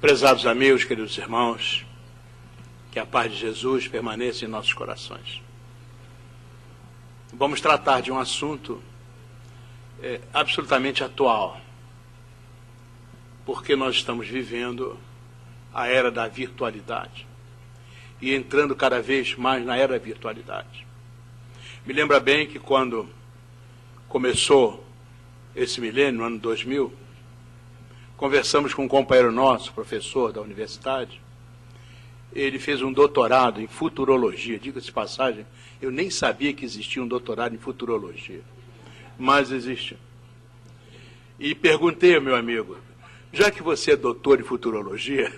Prezados amigos, queridos irmãos, que a paz de Jesus permaneça em nossos corações. Vamos tratar de um assunto absolutamente atual, porque nós estamos vivendo a era da virtualidade e entrando cada vez mais na era da virtualidade. Me lembra bem que quando começou esse milênio, no ano 2000, conversamos com um companheiro nosso, professor da universidade. Ele fez um doutorado em futurologia. Diga-se de passagem, eu nem sabia que existia um doutorado em futurologia, mas existe. E perguntei ao meu amigo, já que você é doutor em futurologia,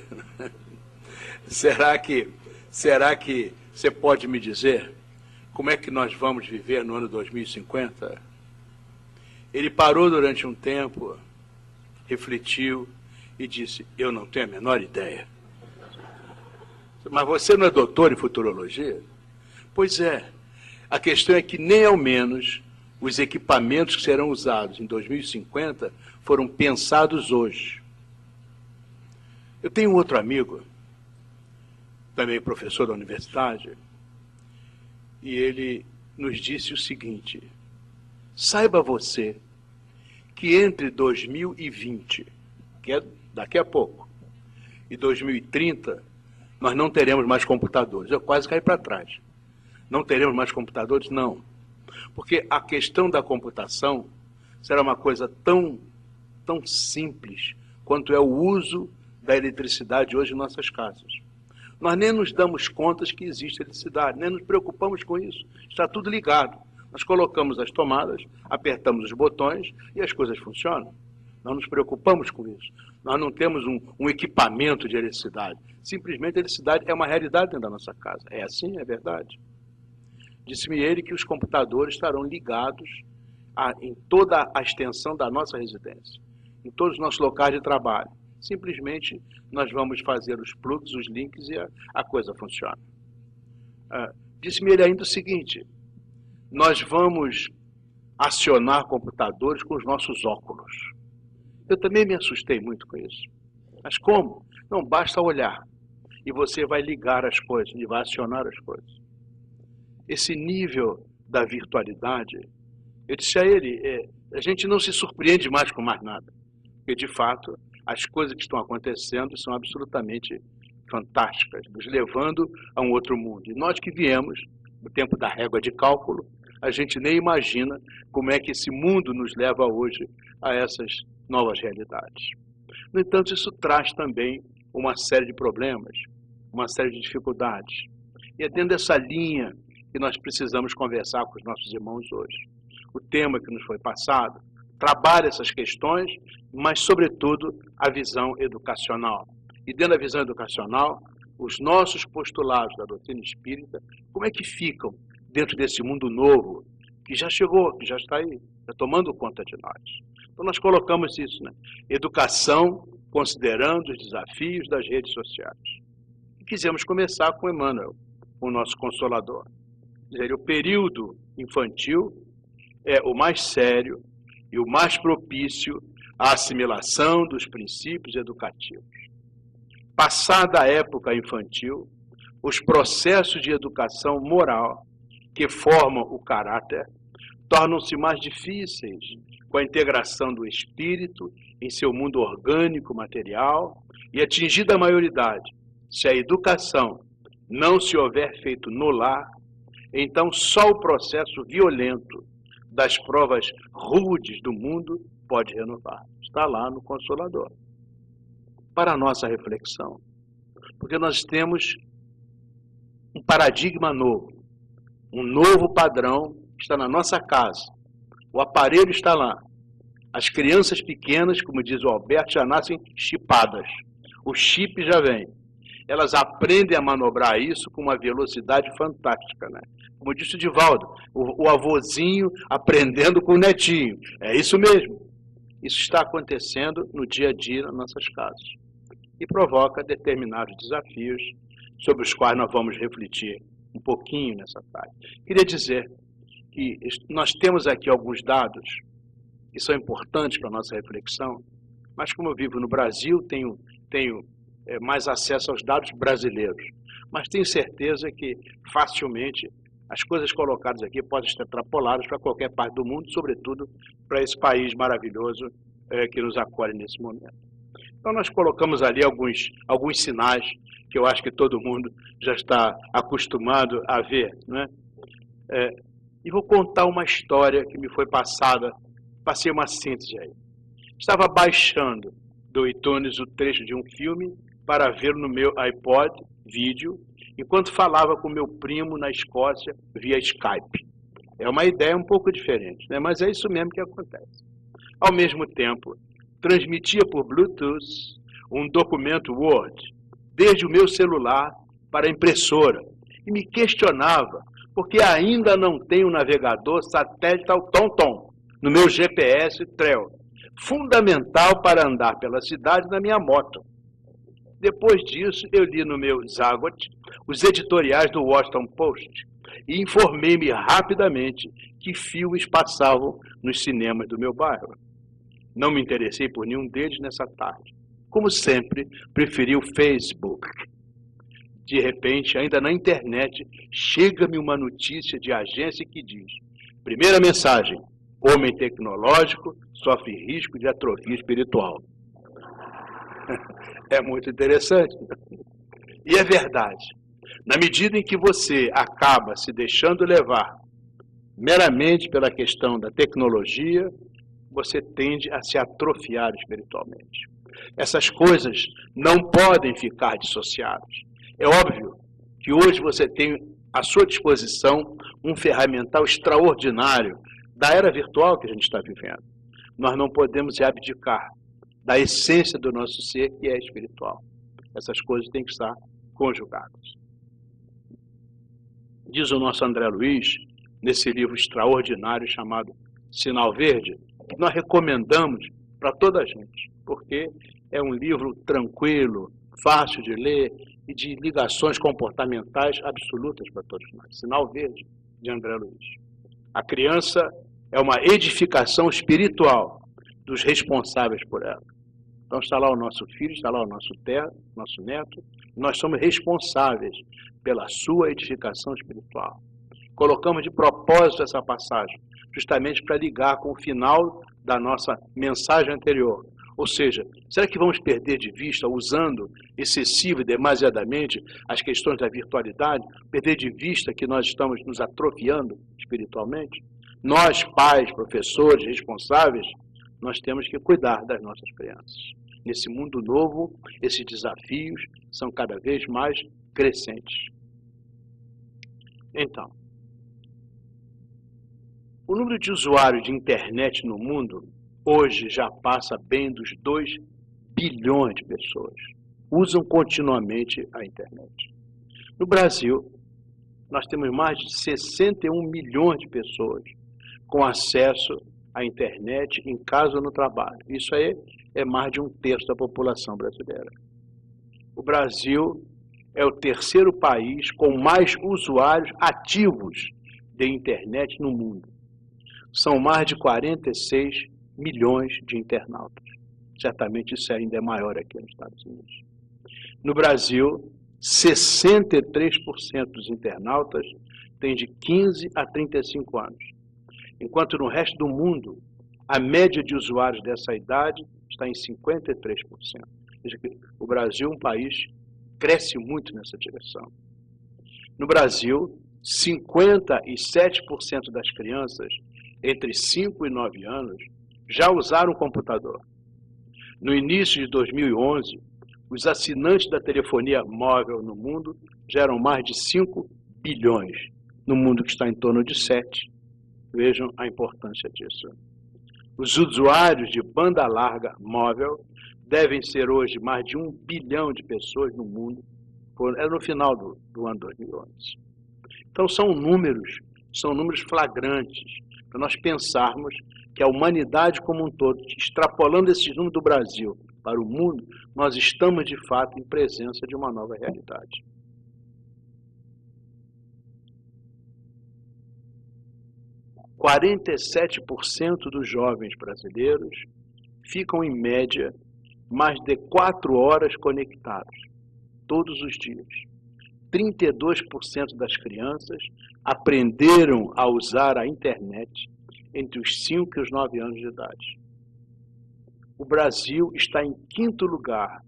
será que você pode me dizer como é que nós vamos viver no ano 2050? Ele parou durante um tempo, refletiu e disse, eu não tenho a menor ideia. Mas você não é doutor em futurologia? Pois é. A questão é que nem ao menos os equipamentos que serão usados em 2050 foram pensados hoje. Eu tenho um outro amigo, também professor da universidade, e ele nos disse o seguinte, saiba você que entre 2020, que é daqui a pouco, e 2030, nós não teremos mais computadores. Eu quase caí para trás. Não teremos mais computadores? Não. Porque a questão da computação será uma coisa tão simples quanto é o uso da eletricidade hoje em nossas casas. Nós nem nos damos conta que existe eletricidade, nem nos preocupamos com isso. Está tudo ligado. Nós colocamos as tomadas, apertamos os botões e as coisas funcionam. Não nos preocupamos com isso. Nós não temos um equipamento de eletricidade. Simplesmente a eletricidade é uma realidade dentro da nossa casa. É assim, é verdade. Disse-me ele que os computadores estarão ligados em toda a extensão da nossa residência, em todos os nossos locais de trabalho. Simplesmente nós vamos fazer os plugs, os links e a coisa funciona. Disse-me ele ainda o seguinte, nós vamos acionar computadores com os nossos óculos. Eu também me assustei muito com isso. Mas como? Não, basta olhar. E você vai ligar as coisas, e vai acionar as coisas. Esse nível da virtualidade, eu disse a ele, a gente não se surpreende mais com mais nada. Porque, de fato, as coisas que estão acontecendo são absolutamente fantásticas, nos levando a um outro mundo. E nós que viemos, no tempo da régua de cálculo, a gente nem imagina como é que esse mundo nos leva hoje a essas novas realidades. No entanto, isso traz também uma série de problemas, uma série de dificuldades. E é dentro dessa linha que nós precisamos conversar com os nossos irmãos hoje. O tema que nos foi passado trabalha essas questões, mas, sobretudo, a visão educacional. E dentro da visão educacional, os nossos postulados da doutrina espírita, como é que ficam dentro desse mundo novo, que já chegou, que já está aí, está tomando conta de nós. Então nós colocamos isso, né? Educação considerando os desafios das redes sociais. E quisemos começar com Emmanuel, o nosso Consolador. Quer dizer, o período infantil é o mais sério e o mais propício à assimilação dos princípios educativos. Passada a época infantil, os processos de educação moral que formam o caráter tornam-se mais difíceis com a integração do espírito em seu mundo orgânico, material, e atingida a maioridade, se a educação não se houver feito no lar, então só o processo violento das provas rudes do mundo pode renovar. Está lá no Consolador. Para a nossa reflexão, porque nós temos um paradigma novo, um novo padrão está na nossa casa. O aparelho está lá. As crianças pequenas, como diz o Alberto, já nascem chipadas. O chip já vem. Elas aprendem a manobrar isso com uma velocidade fantástica, né? Como disse o Divaldo, o avôzinho aprendendo com o netinho. É isso mesmo. Isso está acontecendo no dia a dia nas nossas casas. E provoca determinados desafios sobre os quais nós vamos refletir um pouquinho nessa tarde. Queria dizer que nós temos aqui alguns dados que são importantes para a nossa reflexão, mas como eu vivo no Brasil, tenho mais acesso aos dados brasileiros. Mas tenho certeza que facilmente as coisas colocadas aqui podem ser extrapoladas para qualquer parte do mundo, sobretudo para esse país maravilhoso que nos acolhe nesse momento. Então nós colocamos ali alguns sinais que eu acho que todo mundo já está acostumado a ver, né? E vou contar uma história que me foi passada, passei uma síntese aí. Estava baixando do iTunes o trecho de um filme para ver no meu iPod vídeo, enquanto falava com meu primo na Escócia via Skype. É uma ideia um pouco diferente, né? Mas é isso mesmo que acontece. Ao mesmo tempo, transmitia por Bluetooth um documento Word, desde o meu celular para a impressora, e me questionava porque ainda não tenho navegador satelital TomTom no meu GPS Trail, fundamental para andar pela cidade na minha moto. Depois disso, eu li no meu Zagot os editoriais do Washington Post e informei-me rapidamente que filmes passavam nos cinemas do meu bairro. Não me interessei por nenhum deles nessa tarde. Como sempre, preferi o Facebook. De repente, ainda na internet, chega-me uma notícia de agência que diz: primeira mensagem, homem tecnológico sofre risco de atrofia espiritual. É muito interessante. E é verdade. Na medida em que você acaba se deixando levar meramente pela questão da tecnologia, você tende a se atrofiar espiritualmente. Essas coisas não podem ficar dissociadas. É óbvio que hoje você tem à sua disposição um ferramental extraordinário da era virtual que a gente está vivendo. Nós não podemos abdicar da essência do nosso ser, que é espiritual. Essas coisas têm que estar conjugadas. Diz o nosso André Luiz, nesse livro extraordinário chamado Sinal Verde, que nós recomendamos para toda a gente, porque é um livro tranquilo, fácil de ler e de ligações comportamentais absolutas para todos nós. Sinal Verde, de André Luiz. A criança é uma edificação espiritual dos responsáveis por ela. Então está lá o nosso filho, está lá o nosso neto, e nós somos responsáveis pela sua edificação espiritual. Colocamos de propósito essa passagem, justamente para ligar com o final da nossa mensagem anterior. Ou seja, será que vamos perder de vista, usando excessivo e demasiadamente as questões da virtualidade, perder de vista que nós estamos nos atrofiando espiritualmente? Nós, pais, professores, responsáveis, nós temos que cuidar das nossas crianças. Nesse mundo novo, esses desafios são cada vez mais crescentes. Então, o número de usuários de internet no mundo hoje já passa bem dos 2 bilhões de pessoas. Usam continuamente a internet. No Brasil, nós temos mais de 61 milhões de pessoas com acesso à internet em casa ou no trabalho. Isso aí é mais de 1/3 da população brasileira. O Brasil é o 3º país com mais usuários ativos de internet no mundo. São mais de 46 milhões de internautas. Certamente isso ainda é maior aqui nos Estados Unidos. No Brasil, 63% dos internautas têm de 15 a 35 anos, enquanto no resto do mundo, a média de usuários dessa idade está em 53%. Veja que o Brasil é um país que cresce muito nessa direção. No Brasil, 57% das crianças entre 5 e 9 anos já usaram o computador. No início de 2011, os assinantes da telefonia móvel no mundo já eram mais de 5 bilhões, no mundo que está em torno de 7. Vejam a importância disso. Os usuários de banda larga móvel devem ser hoje mais de 1 bilhão de pessoas no mundo, era no final do ano 2011. Então são números flagrantes, para nós pensarmos que a humanidade como um todo, extrapolando esses números do Brasil para o mundo, nós estamos de fato em presença de uma nova realidade. – 47% dos jovens brasileiros ficam, em média, mais de 4 horas conectados, todos os dias. 32% das crianças aprenderam a usar a internet entre os 5 e os 9 anos de idade. O Brasil está em 5º lugar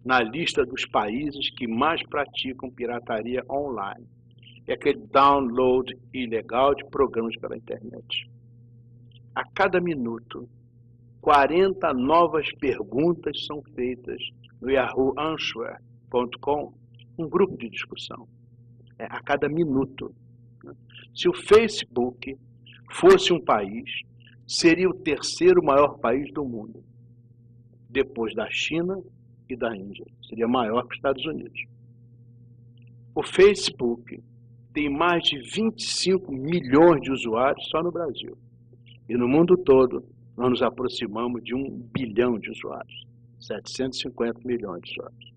na lista dos países que mais praticam pirataria online. É aquele download ilegal de programas pela internet. A cada minuto, 40 novas perguntas são feitas no yahooanswer.com, um grupo de discussão. A cada minuto. Se o Facebook fosse um país, seria o 3º maior país do mundo, depois da China e da Índia. Seria maior que os Estados Unidos. O Facebook tem mais de 25 milhões de usuários só no Brasil. E no mundo todo, nós nos aproximamos de 1 bilhão de usuários. 750 milhões de usuários.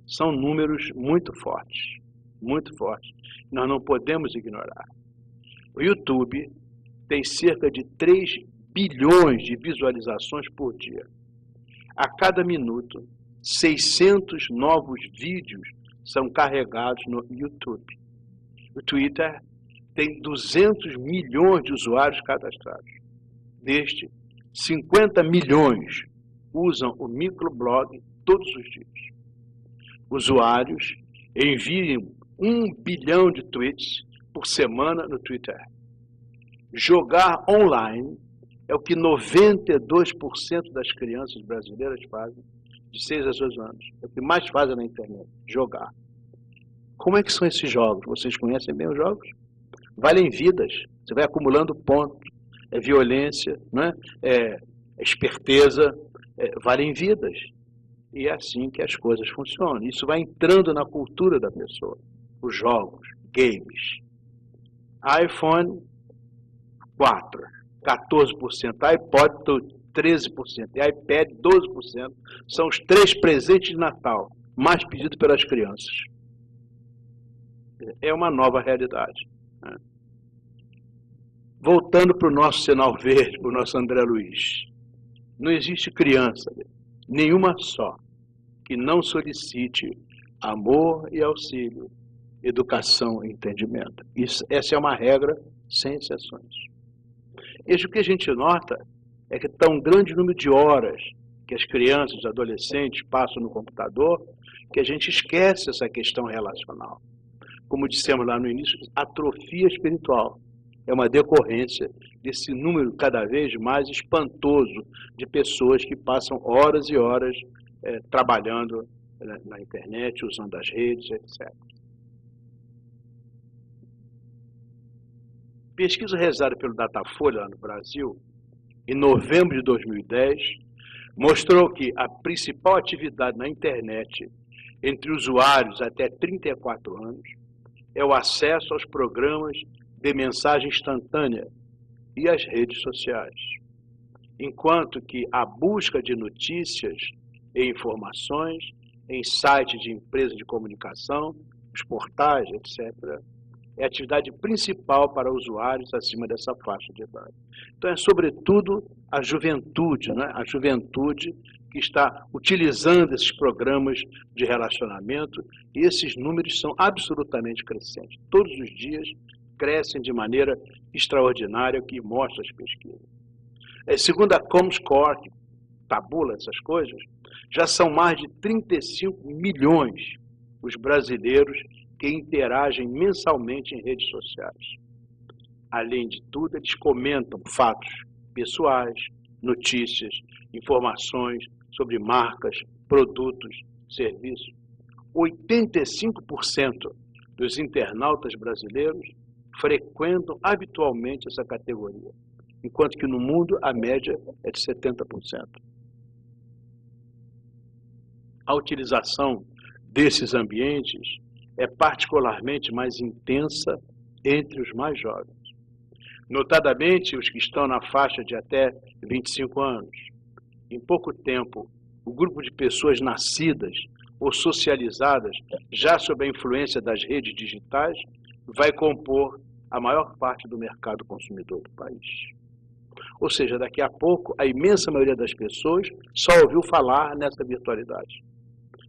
São números muito fortes. Muito fortes. Nós não podemos ignorar. O YouTube tem cerca de 3 bilhões de visualizações por dia. A cada minuto, 600 novos vídeos são carregados no YouTube. O Twitter tem 200 milhões de usuários cadastrados. Deste, 50 milhões usam o microblog todos os dias. Usuários enviam 1 bilhão de tweets por semana no Twitter. Jogar online é o que 92% das crianças brasileiras fazem, de 6 a 12 anos. É o que mais fazem na internet, jogar. Como é que são esses jogos? Vocês conhecem bem os jogos? Valem vidas. Você vai acumulando pontos. É violência, né? É esperteza, valem vidas. E é assim que as coisas funcionam. Isso vai entrando na cultura da pessoa. Os jogos, games. iPhone, 4%, 14%. iPod, 13%. E iPad, 12%. São os 3 presentes de Natal mais pedidos pelas crianças. É uma nova realidade. Né? Voltando para o nosso sinal verde, para o nosso André Luiz. Não existe criança, nenhuma só, que não solicite amor e auxílio, educação e entendimento. Essa é uma regra sem exceções. O que a gente nota é que está um grande número de horas que as crianças e adolescentes passam no computador, que a gente esquece essa questão relacional. Como dissemos lá no início, atrofia espiritual. É uma decorrência desse número cada vez mais espantoso de pessoas que passam horas e horas trabalhando na internet, usando as redes, etc. Pesquisa realizada pelo Datafolha lá no Brasil, em novembro de 2010, mostrou que a principal atividade na internet entre usuários até 34 anos é o acesso aos programas de mensagem instantânea e as redes sociais, enquanto que a busca de notícias e informações em sites de empresas de comunicação, os portais, etc., é a atividade principal para usuários acima dessa faixa de idade. Então, é sobretudo a juventude, né? A juventude que está utilizando esses programas de relacionamento, e esses números são absolutamente crescentes. Todos os dias crescem de maneira extraordinária, o que mostra as pesquisas. Segundo a Comscore, que tabula essas coisas, já são mais de 35 milhões os brasileiros que interagem mensalmente em redes sociais. Além de tudo, eles comentam fatos pessoais, notícias, informações sobre marcas, produtos, serviços. 85% dos internautas brasileiros frequentam habitualmente essa categoria, enquanto que no mundo a média é de 70%. A utilização desses ambientes é particularmente mais intensa entre os mais jovens, notadamente os que estão na faixa de até 25 anos. Em pouco tempo, o grupo de pessoas nascidas ou socializadas já sob a influência das redes digitais vai compor a maior parte do mercado consumidor do país. Ou seja, daqui a pouco, a imensa maioria das pessoas só ouviu falar nessa virtualidade.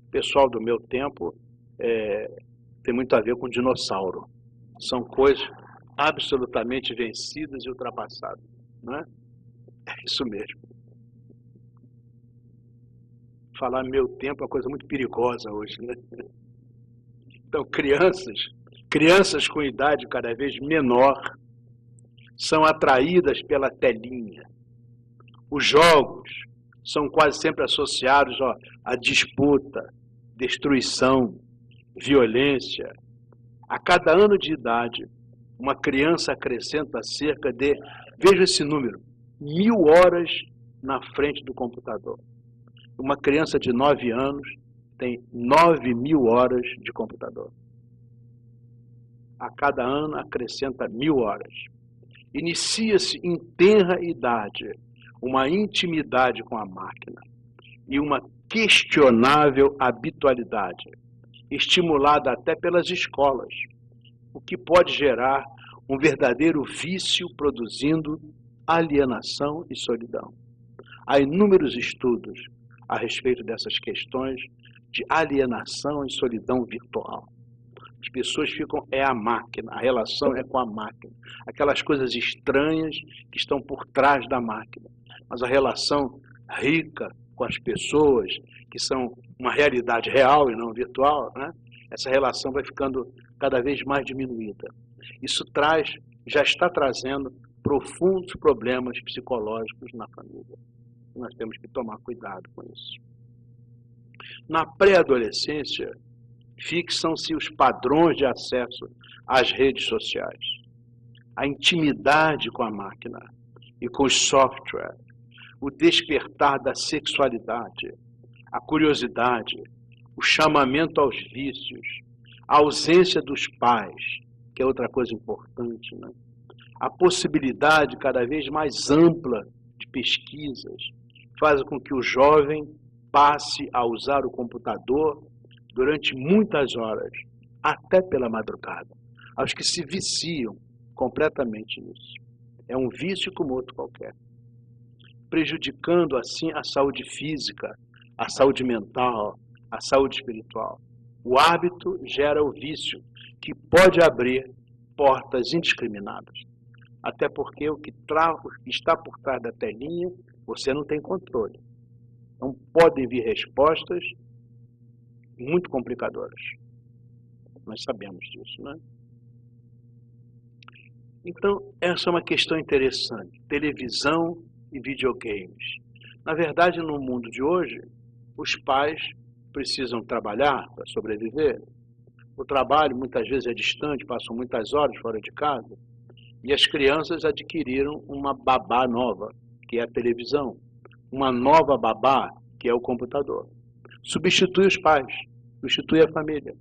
O pessoal do meu tempo tem muito a ver com dinossauro. São coisas absolutamente vencidas e ultrapassadas. Não é? É isso mesmo. Falar meu tempo é uma coisa muito perigosa hoje, né? Então, crianças com idade cada vez menor são atraídas pela telinha. Os jogos são quase sempre associados à disputa, destruição, violência. A cada ano de idade, uma criança acrescenta cerca de, veja esse número, 1000 horas na frente do computador. Uma criança de 9 anos tem 9.000 horas de computador. A cada ano acrescenta 1000 horas. Inicia-se em tenra idade uma intimidade com a máquina e uma questionável habitualidade, estimulada até pelas escolas, o que pode gerar um verdadeiro vício produzindo alienação e solidão. Há inúmeros estudos a respeito dessas questões de alienação e solidão virtual. As pessoas ficam, a máquina, a relação é com a máquina. Aquelas coisas estranhas que estão por trás da máquina. Mas a relação rica com as pessoas, que são uma realidade real e não virtual, né? Essa relação vai ficando cada vez mais diminuída. Isso já está trazendo profundos problemas psicológicos na família. Nós temos que tomar cuidado com isso. Na pré-adolescência, fixam-se os padrões de acesso às redes sociais, a intimidade com a máquina e com os software, o despertar da sexualidade, a curiosidade, o chamamento aos vícios, a ausência dos pais, que é outra coisa importante, né? A possibilidade cada vez mais ampla de pesquisas faz com que o jovem passe a usar o computador durante muitas horas, até pela madrugada. Aos que se viciam completamente nisso. É um vício como outro qualquer. Prejudicando assim a saúde física, a saúde mental, a saúde espiritual. O hábito gera o vício, que pode abrir portas indiscriminadas. Até porque o que está por trás da telinha, você não tem controle. Então podem vir respostas muito complicadoras. Nós sabemos disso, né? Então, essa é uma questão interessante. Televisão e videogames. Na verdade, no mundo de hoje, os pais precisam trabalhar para sobreviver. O trabalho muitas vezes é distante, passam muitas horas fora de casa. E as crianças adquiriram uma babá nova, que é a televisão. Uma nova babá, que é o computador. Substitui os pais, substitui a família.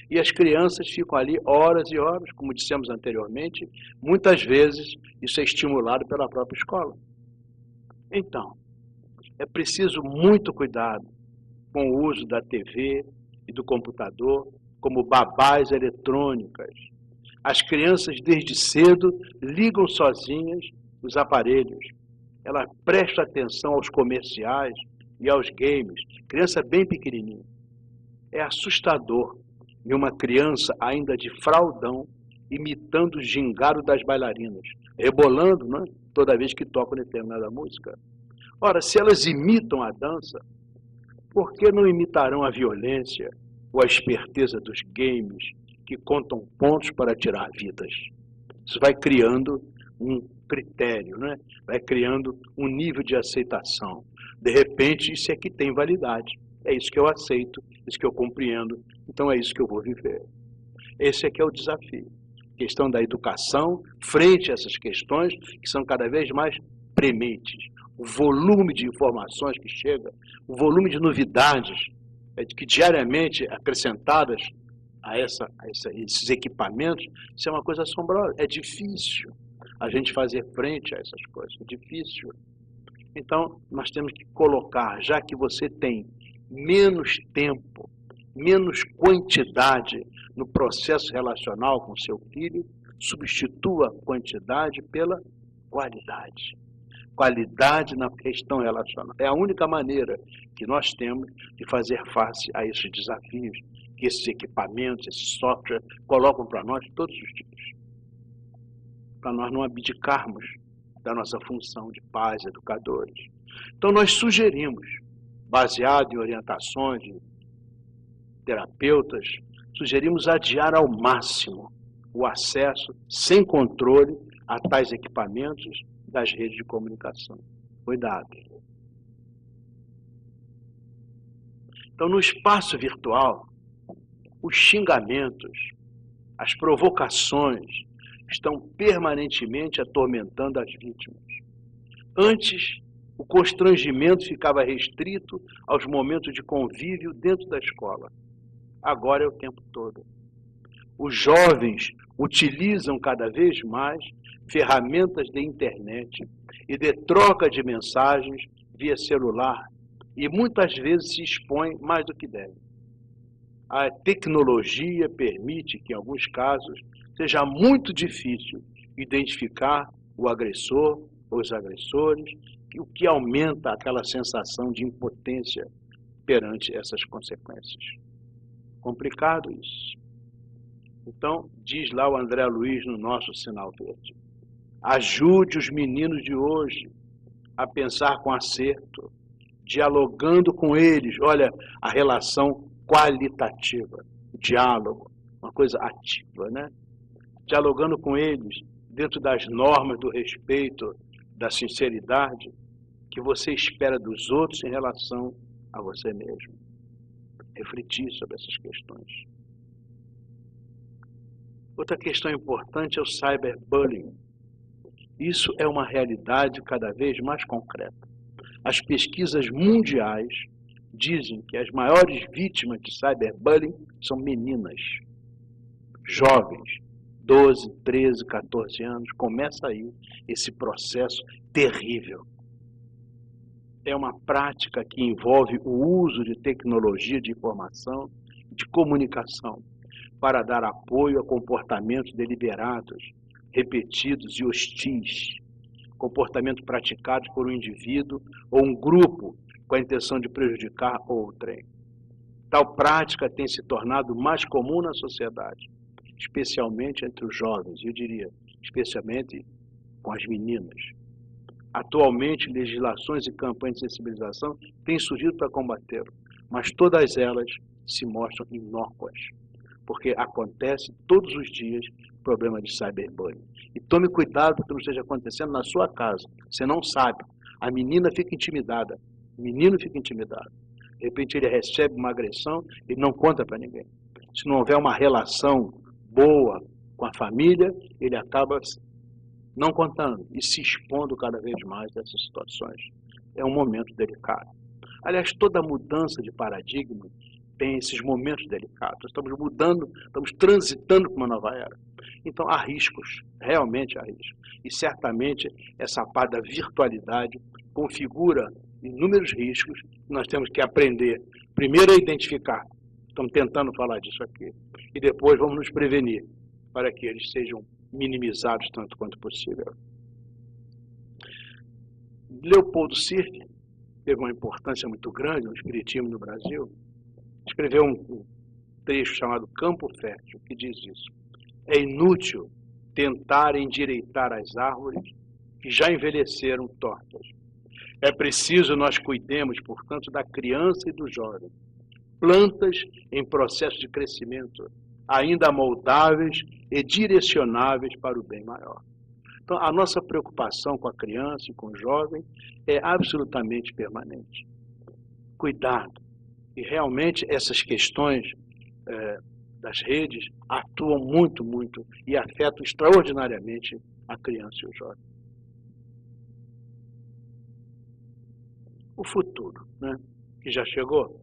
E as crianças ficam ali horas e horas, como dissemos anteriormente, muitas vezes isso é estimulado pela própria escola. Então, é preciso muito cuidado com o uso da TV e do computador como babás eletrônicas. As crianças, desde cedo, ligam sozinhas os aparelhos. Ela presta atenção aos comerciais e aos games. Criança bem pequenininha. É assustador ver uma criança ainda de fraldão imitando o gingado das bailarinas, rebolando, né, toda vez que tocam determinada música. Ora, se elas imitam a dança, por que não imitarão a violência ou a esperteza dos games que contam pontos para tirar vidas? Isso vai criando um critério, né? Vai criando um nível de aceitação. De repente, isso é que tem validade. É isso que eu aceito, isso que eu compreendo, então é isso que eu vou viver. Esse é que é o desafio. A questão da educação, frente a essas questões que são cada vez mais prementes. O volume de informações que chega, o volume de novidades que diariamente acrescentadas a esses equipamentos, isso é uma coisa assombrosa. É difícil a gente fazer frente a essas coisas, é difícil. Então, nós temos que colocar, já que você tem menos tempo, menos quantidade no processo relacional com seu filho, substitua a quantidade pela qualidade. qualidade na questão relacional. É a única maneira que nós temos de fazer face a esses desafios que esses equipamentos, esse software colocam para nós todos os dias. Para nós não abdicarmos da nossa função de pais, educadores. Então nós sugerimos, baseado em orientações de terapeutas, sugerimos adiar ao máximo o acesso sem controle a tais equipamentos das redes de comunicação. Cuidado. Então, no espaço virtual, os xingamentos, as provocações estão permanentemente atormentando as vítimas. Antes, o constrangimento ficava restrito aos momentos de convívio dentro da escola. Agora é o tempo todo. Os jovens utilizam cada vez mais ferramentas de internet e de troca de mensagens via celular e muitas vezes se expõem mais do que devem. A tecnologia permite que, em alguns casos, seja muito difícil identificar o agressor ou os agressores, o que aumenta aquela sensação de impotência perante essas consequências. Complicado isso. Então, diz lá o André Luiz no nosso Sinal Verde: ajude os meninos de hoje a pensar com acerto, dialogando com eles. Olha, a relação qualitativa, o diálogo, uma coisa ativa, né? Dialogando com eles dentro das normas do respeito, da sinceridade que você espera dos outros em relação a você mesmo. Refletir sobre essas questões. Outra questão importante é o cyberbullying. Isso é uma realidade cada vez mais concreta. As pesquisas mundiais dizem que as maiores vítimas de cyberbullying são meninas, jovens, 12, 13, 14 anos. Começa aí esse processo terrível. É uma prática que envolve o uso de tecnologia de informação, de comunicação, para dar apoio a comportamentos deliberados, repetidos e hostis, comportamento praticado por um indivíduo ou um grupo com a intenção de prejudicar outrem. Tal prática tem se tornado mais comum na sociedade, especialmente entre os jovens, eu diria, especialmente com as meninas. Atualmente, legislações e campanhas de sensibilização têm surgido para combatê-lo, mas todas elas se mostram inócuas, porque acontece todos os dias problema de cyberbullying. E tome cuidado para que não esteja acontecendo na sua casa. Você não sabe. A menina fica intimidada, o menino fica intimidado. De repente ele recebe uma agressão e não conta para ninguém. Se não houver uma relação boa com a família, ele acaba não contando e se expondo cada vez mais a essas situações. É um momento delicado. Aliás, toda mudança de paradigma tem esses momentos delicados. Estamos mudando, estamos transitando para uma nova era. Então, há riscos, realmente há riscos. E certamente essa parte da virtualidade configura inúmeros riscos que nós temos que aprender, primeiro a identificar. Estamos tentando falar disso aqui. E depois vamos nos prevenir para que eles sejam minimizados tanto quanto possível. Leopoldo Sirk teve uma importância muito grande no espiritismo no Brasil. Escreveu um trecho chamado Campo Fértil, que diz isso. É inútil tentar endireitar as árvores que já envelheceram tortas. É preciso nós cuidemos, portanto, da criança e do jovem. Plantas em processo de crescimento, ainda moldáveis e direcionáveis para o bem maior. Então, a nossa preocupação com a criança e com o jovem é absolutamente permanente. Cuidado. E realmente essas questões das redes atuam muito, muito e afetam extraordinariamente a criança e o jovem. O futuro, né, que já chegou,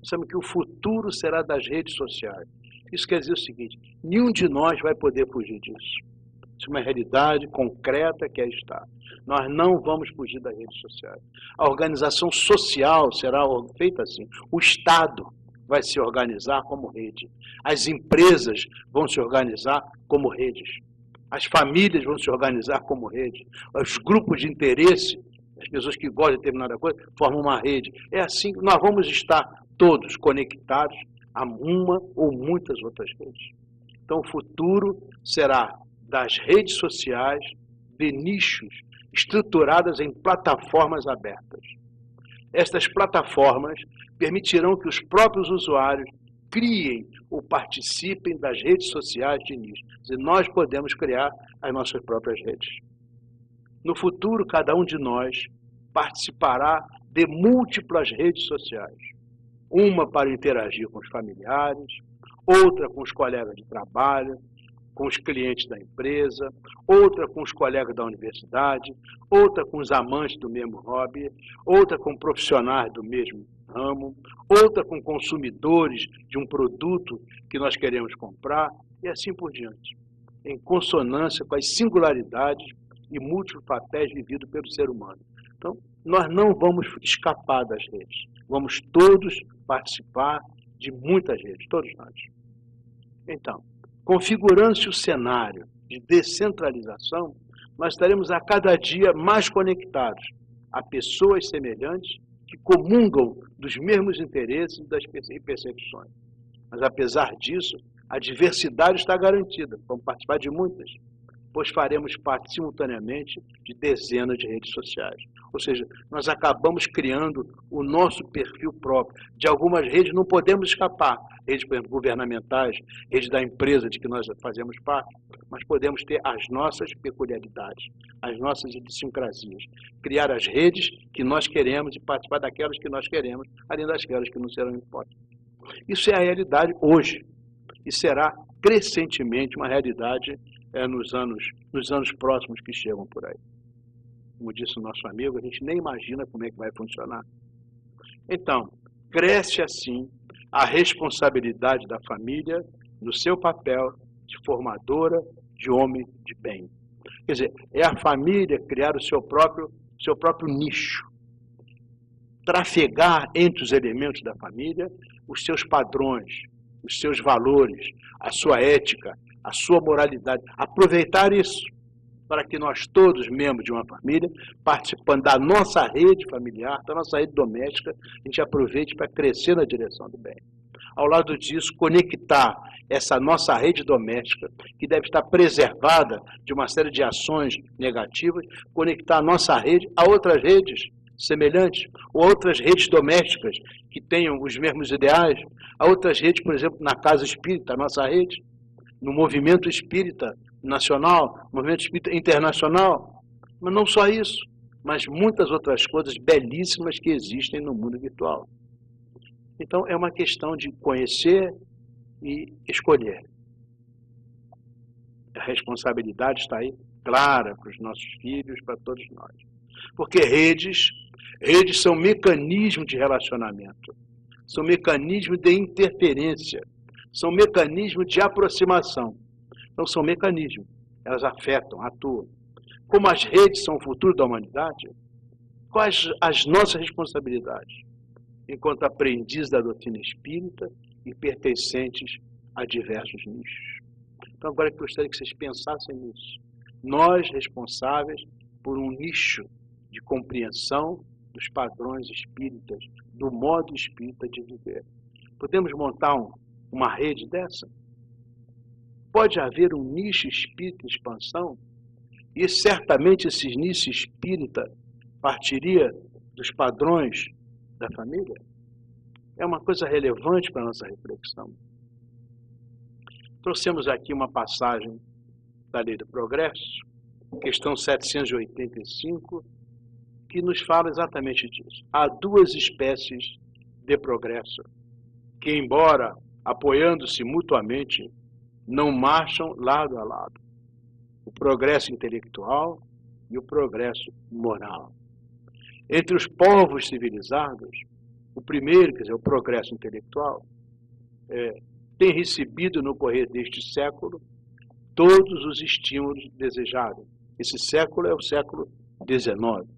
sabe que o futuro será das redes sociais. Isso quer dizer o seguinte: nenhum de nós vai poder fugir disso. Isso é uma realidade concreta que aí está. Nós não vamos fugir das redes sociais. A organização social será feita assim. O Estado vai se organizar como rede. As empresas vão se organizar como redes. As famílias vão se organizar como rede. Os grupos de interesse, as pessoas que gostam de determinada coisa, formam uma rede. É assim que nós vamos estar todos conectados a uma ou muitas outras redes. Então, o futuro será das redes sociais, de nichos, estruturadas em plataformas abertas. Estas plataformas permitirão que os próprios usuários criem ou participem das redes sociais de nicho. Quer dizer, nós podemos criar as nossas próprias redes. No futuro, cada um de nós participará de múltiplas redes sociais. Uma para interagir com os familiares, outra com os colegas de trabalho, com os clientes da empresa, outra com os colegas da universidade, outra com os amantes do mesmo hobby, outra com profissionais do mesmo ramo, outra com consumidores de um produto que nós queremos comprar, e assim por diante, em consonância com as singularidades e múltiplos papéis vividos pelo ser humano. Então, nós não vamos escapar das redes, vamos todos participar de muitas redes, todos nós. Então, configurando-se o cenário de descentralização, nós estaremos a cada dia mais conectados a pessoas semelhantes que comungam dos mesmos interesses e percepções. Mas, apesar disso, a diversidade está garantida, vamos participar de muitas, pois faremos parte simultaneamente de dezenas de redes sociais. Ou seja, nós acabamos criando o nosso perfil próprio. De algumas redes não podemos escapar, redes, por exemplo, governamentais, redes da empresa de que nós fazemos parte, mas podemos ter as nossas peculiaridades, as nossas idiosincrasias, criar as redes que nós queremos e participar daquelas que nós queremos, além daquelas que não serão impostas. Isso é a realidade hoje e será crescentemente uma realidade nos anos próximos que chegam por aí. Como disse o nosso amigo, a gente nem imagina como é que vai funcionar. Então, cresce assim a responsabilidade da família no seu papel de formadora de homem de bem. Quer dizer, é a família criar o seu próprio nicho, trafegar entre os elementos da família os seus padrões, os seus valores, a sua ética, a sua moralidade, aproveitar isso para que nós todos, membros de uma família, participando da nossa rede familiar, da nossa rede doméstica, a gente aproveite para crescer na direção do bem. Ao lado disso, conectar essa nossa rede doméstica, que deve estar preservada de uma série de ações negativas, conectar a nossa rede a outras redes semelhantes, ou outras redes domésticas que tenham os mesmos ideais, a outras redes, por exemplo, na Casa Espírita, a nossa rede, no movimento espírita nacional, movimento espírita internacional, mas não só isso, mas muitas outras coisas belíssimas que existem no mundo virtual. Então, é uma questão de conhecer e escolher. A responsabilidade está aí clara para os nossos filhos, para todos nós. Porque redes são mecanismos de relacionamento, são mecanismos de interferência, são mecanismos de aproximação. Então, são mecanismos, elas afetam, atuam. Como as redes são o futuro da humanidade, quais as nossas responsabilidades, enquanto aprendizes da doutrina espírita e pertencentes a diversos nichos? Então, agora eu gostaria que vocês pensassem nisso. Nós, responsáveis por um nicho de compreensão dos padrões espíritas, do modo espírita de viver. Podemos montar uma rede dessa? Pode haver um nicho espírita em expansão? E certamente esse nicho espírita partiria dos padrões da família? É uma coisa relevante para a nossa reflexão. Trouxemos aqui uma passagem da Lei do Progresso, questão 785, que nos fala exatamente disso. Há duas espécies de progresso, que, embora apoiando-se mutuamente, não marcham lado a lado. O progresso intelectual e o progresso moral. Entre os povos civilizados, o primeiro, quer dizer, o progresso intelectual, tem recebido no correr deste século todos os estímulos desejáveis. Esse século é o século XIX.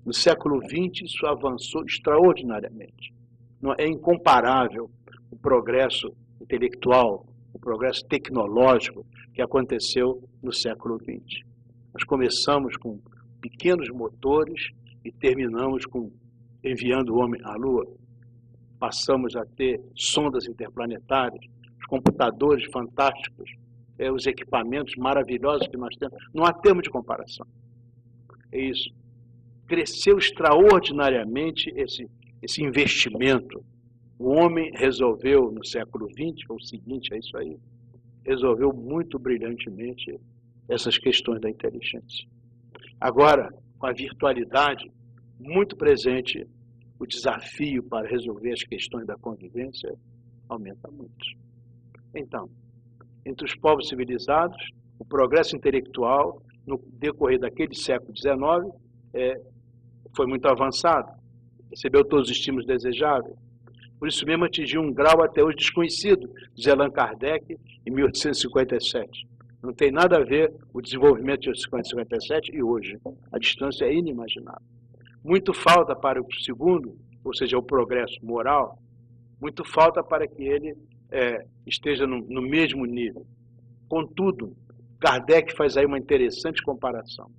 No século XX, isso avançou extraordinariamente. É incomparável o progresso intelectual o progresso tecnológico que aconteceu no século XX. Nós começamos com pequenos motores e terminamos com enviando o homem à Lua. Passamos a ter sondas interplanetárias, os computadores fantásticos, os equipamentos maravilhosos que nós temos. Não há termo de comparação. É isso. Cresceu extraordinariamente esse investimento. O homem resolveu, no século XX, ou seguinte, é isso aí, resolveu muito brilhantemente essas questões da inteligência. Agora, com a virtualidade muito presente, o desafio para resolver as questões da convivência aumenta muito. Então, entre os povos civilizados, o progresso intelectual, no decorrer daquele século XIX, foi muito avançado, recebeu todos os estímulos desejáveis. Por isso mesmo atingiu um grau até hoje desconhecido, de Allan Kardec, em 1857. Não tem nada a ver o desenvolvimento de 1857 e hoje. A distância é inimaginável. Muito falta para o segundo, ou seja, o progresso moral, muito falta para que ele esteja no mesmo nível. Contudo, Kardec faz aí uma interessante comparação.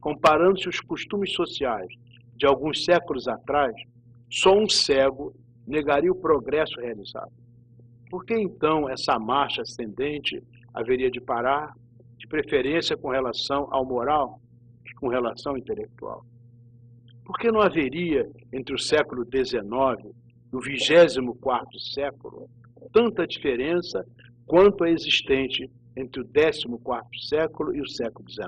Comparando-se os costumes sociais de alguns séculos atrás, só um cego negaria o progresso realizado. Por que então essa marcha ascendente haveria de parar, de preferência com relação ao moral e com relação ao intelectual? Por que não haveria, entre o século XIX e o 24º século, tanta diferença quanto a existente entre o 14º século e o século XIX?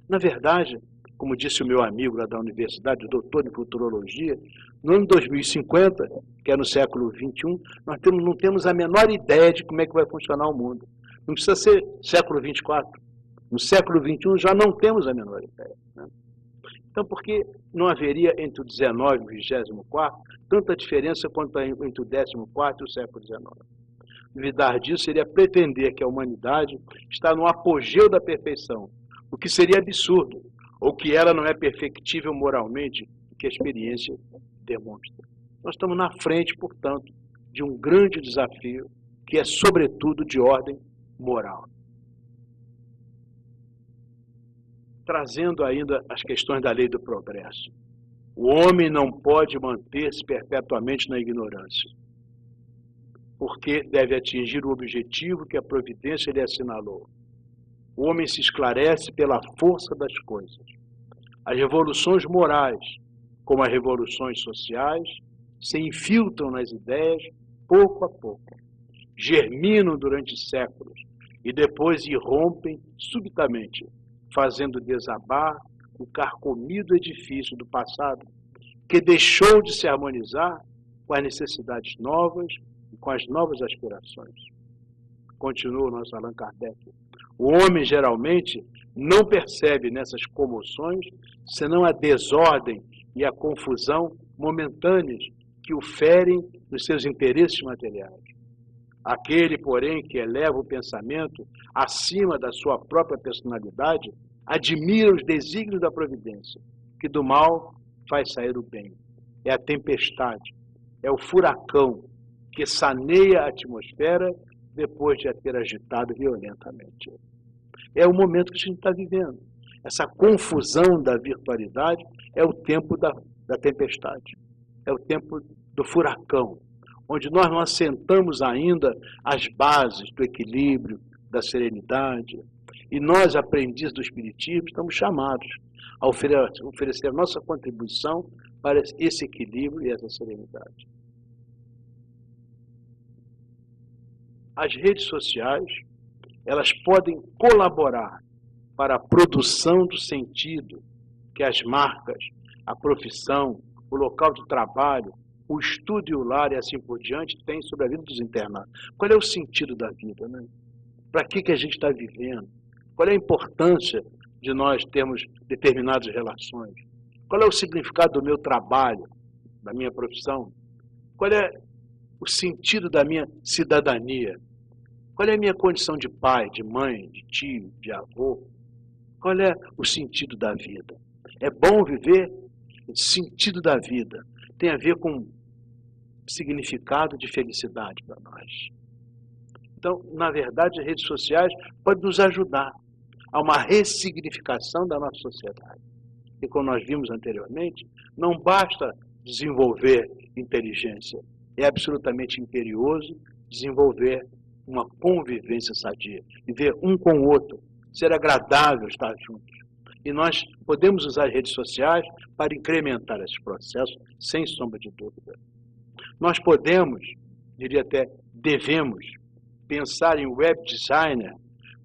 Na verdade, como disse o meu amigo lá da universidade, o doutor em futurologia, no ano 2050, que é no século XXI, nós não temos a menor ideia de como é que vai funcionar o mundo. Não precisa ser século 24. No século XXI já não temos a menor ideia. Né? Então, por que não haveria entre o 19 e o 24 tanta diferença quanto entre o 14º e o século XIX? Duvidar disso seria pretender que a humanidade está no apogeu da perfeição, o que seria absurdo, ou que ela não é perfectível moralmente, o que a experiência demonstra. Nós estamos na frente, portanto, de um grande desafio, que é, sobretudo, de ordem moral. Trazendo ainda as questões da lei do progresso. O homem não pode manter-se perpetuamente na ignorância, porque deve atingir o objetivo que a providência lhe assinalou. O homem se esclarece pela força das coisas. As revoluções morais, como as revoluções sociais, se infiltram nas ideias pouco a pouco, germinam durante séculos e depois irrompem subitamente, fazendo desabar o carcomido edifício do passado, que deixou de se harmonizar com as necessidades novas e com as novas aspirações. Continua o nosso Allan Kardec. O homem, geralmente, não percebe nessas comoções senão a desordem e a confusão momentâneas que o ferem nos seus interesses materiais. Aquele, porém, que eleva o pensamento acima da sua própria personalidade, admira os desígnios da providência, que do mal faz sair o bem. É a tempestade, é o furacão que saneia a atmosfera depois de a ter agitado violentamente. É o momento que a gente está vivendo. Essa confusão da virtualidade é o tempo da tempestade, é o tempo do furacão, onde nós não assentamos ainda as bases do equilíbrio, da serenidade. E nós, aprendizes do Espiritismo, estamos chamados a oferecer a nossa contribuição para esse equilíbrio e essa serenidade. As redes sociais, elas podem colaborar para a produção do sentido que as marcas, a profissão, o local de trabalho, o estudo e o lar e assim por diante têm sobre a vida dos internados. Qual é o sentido da vida, né? Para que a gente está vivendo? Qual é a importância de nós termos determinadas relações? Qual é o significado do meu trabalho, da minha profissão? Qual é o sentido da minha cidadania? Qual é a minha condição de pai, de mãe, de tio, de avô? Qual é o sentido da vida? É bom viver? O sentido da vida tem a ver com significado de felicidade para nós. Então, na verdade, as redes sociais podem nos ajudar a uma ressignificação da nossa sociedade. E como nós vimos anteriormente, não basta desenvolver inteligência, é absolutamente imperioso desenvolver uma convivência sadia, viver um com o outro, ser agradável estar juntos. E nós podemos usar as redes sociais para incrementar esses processos, sem sombra de dúvida. Nós podemos, diria até devemos, pensar em web designer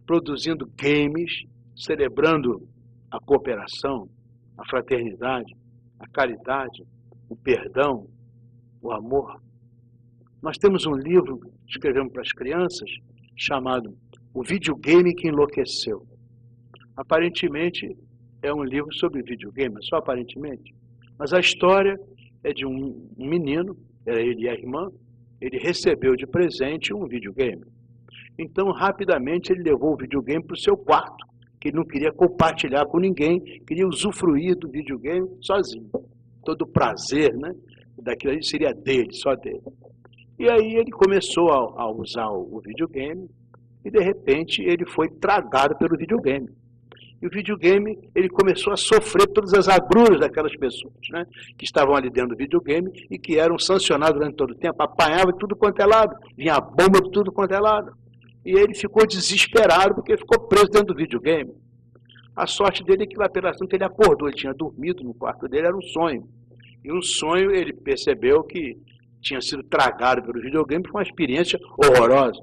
produzindo games, celebrando a cooperação, a fraternidade, a caridade, o perdão, o amor. Nós temos um livro que escrevemos para as crianças chamado O Videogame que Enlouqueceu. Aparentemente é um livro sobre videogame, só aparentemente. Mas a história é de um menino, era ele e a irmã, ele recebeu de presente um videogame. Então, rapidamente, ele levou o videogame para o seu quarto, que ele não queria compartilhar com ninguém, queria usufruir do videogame sozinho. Todo o prazer, né, daquilo ali seria dele, só dele. E aí ele começou a usar o videogame e, de repente, ele foi tragado pelo videogame. E o videogame, ele começou a sofrer todas as agruras daquelas pessoas, né, que estavam ali dentro do videogame e que eram sancionadas durante todo o tempo, apanhava de tudo quanto é lado, vinha bomba de tudo quanto é lado. E ele ficou desesperado porque ficou preso dentro do videogame. A sorte dele é que lá pela noite ele acordou, ele tinha dormido no quarto dele, era um sonho. E um sonho ele percebeu que tinha sido tragado pelo videogame, foi uma experiência horrorosa.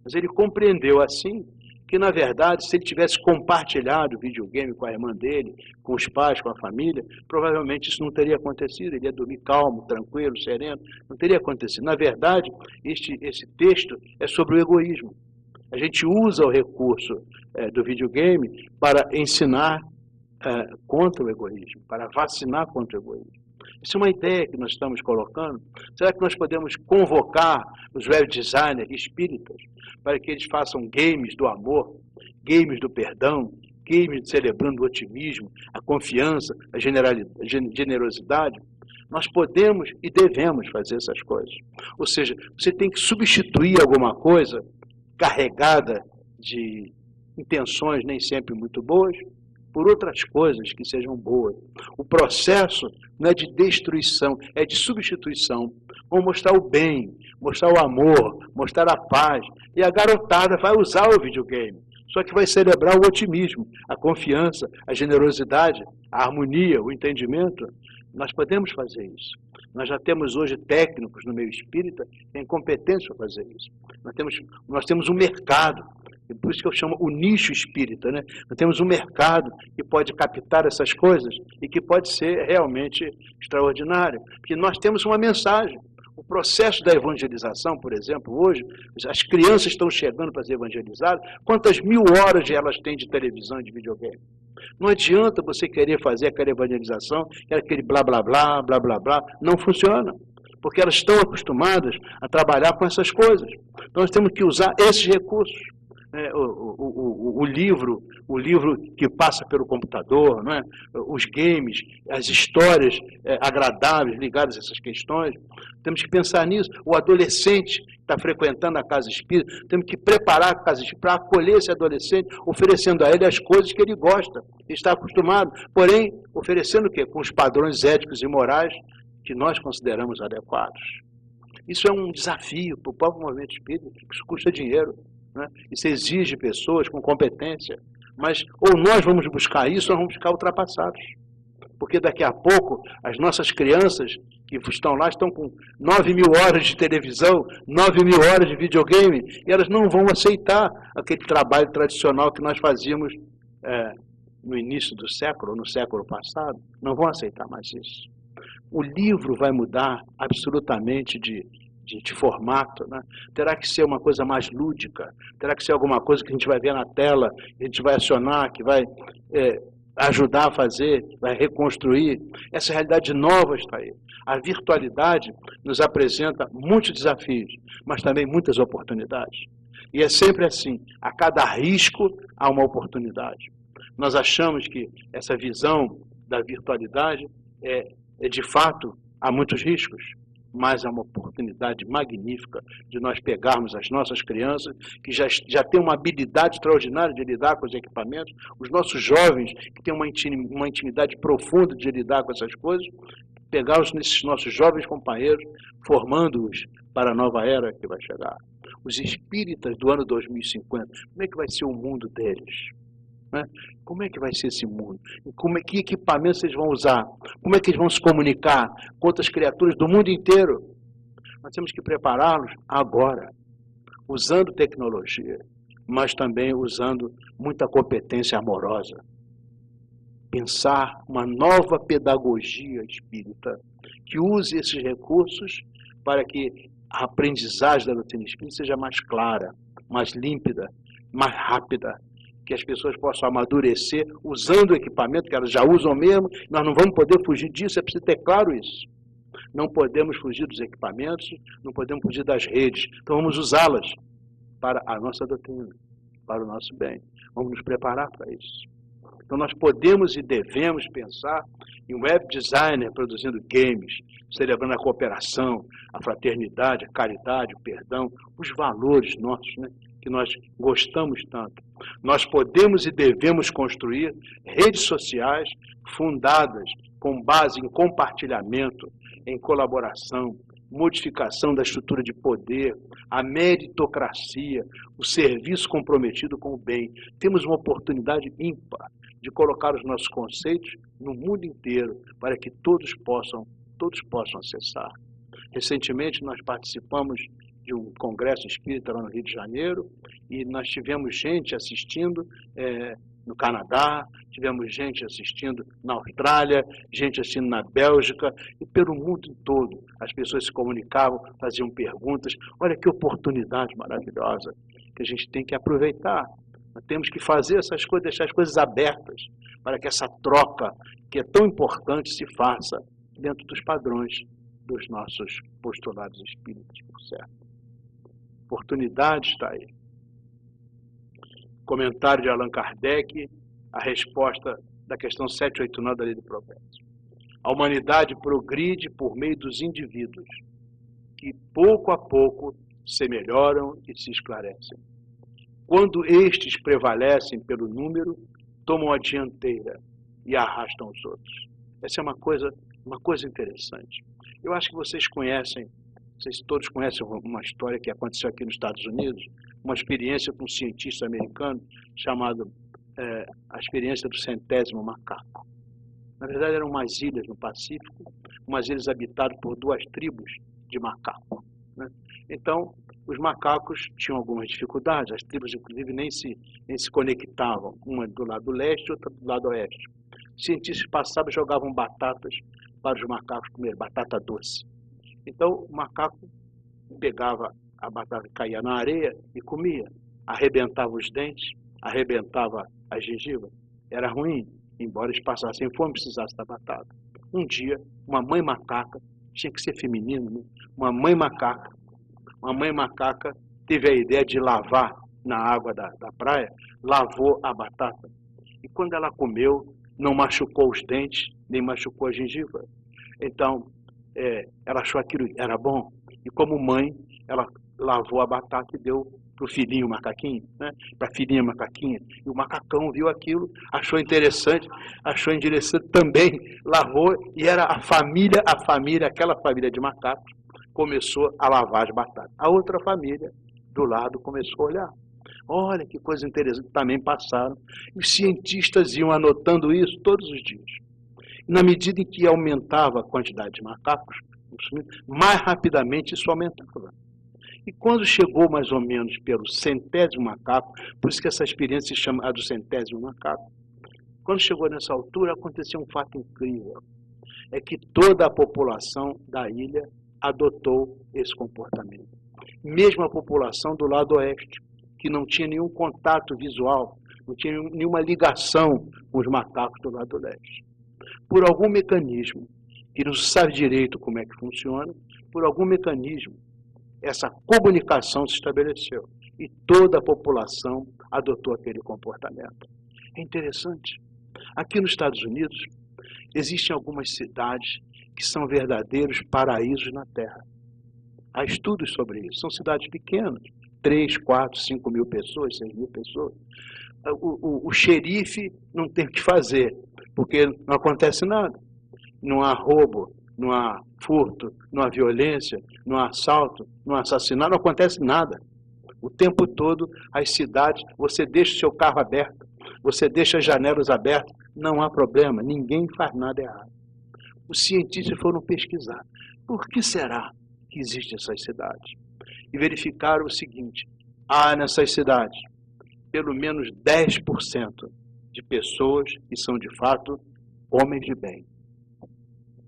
Mas ele compreendeu assim que, na verdade, se ele tivesse compartilhado o videogame com a irmã dele, com os pais, com a família, provavelmente isso não teria acontecido. Ele ia dormir calmo, tranquilo, sereno, não teria acontecido. Na verdade, esse texto é sobre o egoísmo. A gente usa o recurso do videogame para ensinar contra o egoísmo, para vacinar contra o egoísmo. Isso é uma ideia que nós estamos colocando. Será que nós podemos convocar os web designers espíritas para que eles façam games do amor, games do perdão, games celebrando o otimismo, a confiança, a generosidade? Nós podemos e devemos fazer essas coisas. Ou seja, você tem que substituir alguma coisa carregada de intenções nem sempre muito boas, por outras coisas que sejam boas. O processo não é de destruição, é de substituição. Vamos mostrar o bem, mostrar o amor, mostrar a paz. E a garotada vai usar o videogame, só que vai celebrar o otimismo, a confiança, a generosidade, a harmonia, o entendimento. Nós podemos fazer isso. Nós já temos hoje técnicos no meio espírita que têm competência para fazer isso. Nós temos um mercado, e por isso que eu chamo o nicho espírita, né? Nós temos um mercado que pode captar essas coisas e que pode ser realmente extraordinário. Porque nós temos uma mensagem. O processo da evangelização, por exemplo, hoje, as crianças estão chegando para ser evangelizadas, quantas mil horas elas têm de televisão e de videogame? Não adianta você querer fazer aquela evangelização, aquele blá, blá, blá, blá, blá, blá. Não funciona, porque elas estão acostumadas a trabalhar com essas coisas. Então, nós temos que usar esses recursos. O livro que passa pelo computador, não é? Os games, as histórias agradáveis ligadas a essas questões. Temos que pensar nisso. O adolescente que está frequentando a casa espírita, temos que preparar a casa espírita para acolher esse adolescente, oferecendo a ele as coisas que ele gosta, está acostumado. Porém, oferecendo o quê? Com os padrões éticos e morais que nós consideramos adequados. Isso é um desafio para o próprio movimento espírita, isso custa dinheiro. Né? Isso exige pessoas com competência, mas ou nós vamos buscar isso ou vamos ficar ultrapassados, porque daqui a pouco as nossas crianças que estão lá estão com 9.000 horas de televisão, 9.000 horas de videogame, e elas não vão aceitar aquele trabalho tradicional que nós fazíamos no início do século, no século passado, não vão aceitar mais isso. O livro vai mudar absolutamente de formato, né? Terá que ser uma coisa mais lúdica, terá que ser alguma coisa que a gente vai ver na tela, que a gente vai acionar, que vai ajudar a fazer, vai reconstruir. Essa realidade nova está aí. A virtualidade nos apresenta muitos desafios, mas também muitas oportunidades. E é sempre assim, a cada risco há uma oportunidade. Nós achamos que essa visão da virtualidade de fato, há muitos riscos. mas é uma oportunidade magnífica de nós pegarmos as nossas crianças, que já têm uma habilidade extraordinária de lidar com os equipamentos, os nossos jovens, que têm uma intimidade profunda de lidar com essas coisas, pegar nesses nossos jovens companheiros, formando-os para a nova era que vai chegar. Os espíritas do ano 2050, como é que vai ser o mundo deles? Né? Como é que vai ser esse mundo? Que equipamentos eles vão usar? Como é que eles vão se comunicar com outras criaturas do mundo inteiro? Nós temos que prepará-los agora, usando tecnologia, mas também usando muita competência amorosa. Pensar uma nova pedagogia espírita que use esses recursos para que a aprendizagem da doutrina espírita seja mais clara, mais límpida, mais rápida, que as pessoas possam amadurecer usando o equipamento que elas já usam mesmo. Nós não vamos poder fugir disso, é preciso ter claro isso. Não podemos fugir dos equipamentos, não podemos fugir das redes. Então vamos usá-las para a nossa doutrina, para o nosso bem. Vamos nos preparar para isso. Então nós podemos e devemos pensar em um web designer produzindo games, celebrando a cooperação, a fraternidade, a caridade, o perdão, os valores nossos, né, que nós gostamos tanto. Nós podemos e devemos construir redes sociais fundadas com base em compartilhamento, em colaboração, modificação da estrutura de poder, a meritocracia, o serviço comprometido com o bem. Temos uma oportunidade ímpar de colocar os nossos conceitos no mundo inteiro para que todos possam acessar. Recentemente nós participamos de um congresso espírita lá no Rio de Janeiro e nós tivemos gente assistindo no Canadá, tivemos gente assistindo na Austrália, gente assistindo na Bélgica e pelo mundo todo. As pessoas se comunicavam, faziam perguntas. Olha que oportunidade maravilhosa que a gente tem que aproveitar. Nós temos que fazer essas coisas, deixar as coisas abertas para que essa troca, que é tão importante, se faça dentro dos padrões dos nossos postulados espíritas, por certo. Oportunidade está aí. Comentário de Allan Kardec, a resposta da questão 789 da Lei do Progresso. A humanidade progride por meio dos indivíduos, que pouco a pouco se melhoram e se esclarecem. Quando estes prevalecem pelo número, tomam a dianteira e arrastam os outros. Essa é uma coisa interessante. Eu acho que vocês todos conhecem uma história que aconteceu aqui nos Estados Unidos, uma experiência com um cientista americano chamado a experiência do 100º macaco. Na verdade, eram umas ilhas no Pacífico, umas ilhas habitadas por 2 tribos de macaco, né? Então, os macacos tinham algumas dificuldades, as tribos, inclusive, nem se conectavam, uma do lado leste e outra do lado oeste. Os cientistas passavam e jogavam batatas para os macacos comer, batata doce. Então, o macaco pegava a batata que caía na areia e comia, arrebentava os dentes, arrebentava a gengiva. Era ruim, embora eles passassem fome e precisassem da batata. Um dia, uma mãe macaca, tinha que ser feminino, né? Uma mãe macaca teve a ideia de lavar na água da praia, lavou a batata. E quando ela comeu, não machucou os dentes, nem machucou a gengiva. Então, ela achou aquilo era bom. E como mãe, ela lavou a batata e deu para o filhinho macaquinho, né? Para a filhinha macaquinha. E o macacão viu aquilo, achou interessante também, lavou, e era aquela família de macacos, começou a lavar as batatas. A outra família, do lado, começou a olhar. Olha que coisa interessante, também passaram. E os cientistas iam anotando isso todos os dias. E na medida em que aumentava a quantidade de macacos, mais rapidamente isso aumentava. E quando chegou mais ou menos pelo 100º macaco, por isso que essa experiência se chama a do 100º macaco, quando chegou nessa altura, aconteceu um fato incrível. É que toda a população da ilha adotou esse comportamento. Mesmo a população do lado oeste, que não tinha nenhum contato visual, não tinha nenhuma ligação com os macacos do lado leste. Por algum mecanismo, que não se sabe direito como é que funciona, por algum mecanismo, essa comunicação se estabeleceu e toda a população adotou aquele comportamento. É interessante. Aqui nos Estados Unidos, existem algumas cidades que são verdadeiros paraísos na Terra. Há estudos sobre isso. São cidades pequenas, 3, 4, 5 mil pessoas, 6 mil pessoas. O xerife não tem o que fazer, porque não acontece nada. Não há roubo, não há furto, não há violência, não há assalto, não há assassinato, não acontece nada. O tempo todo, as cidades, você deixa o seu carro aberto, você deixa as janelas abertas, não há problema, ninguém faz nada errado. Os cientistas foram pesquisar. Por que será que existem essas cidades? E verificaram o seguinte: há nessas cidades pelo menos 10% de pessoas que são de fato homens de bem,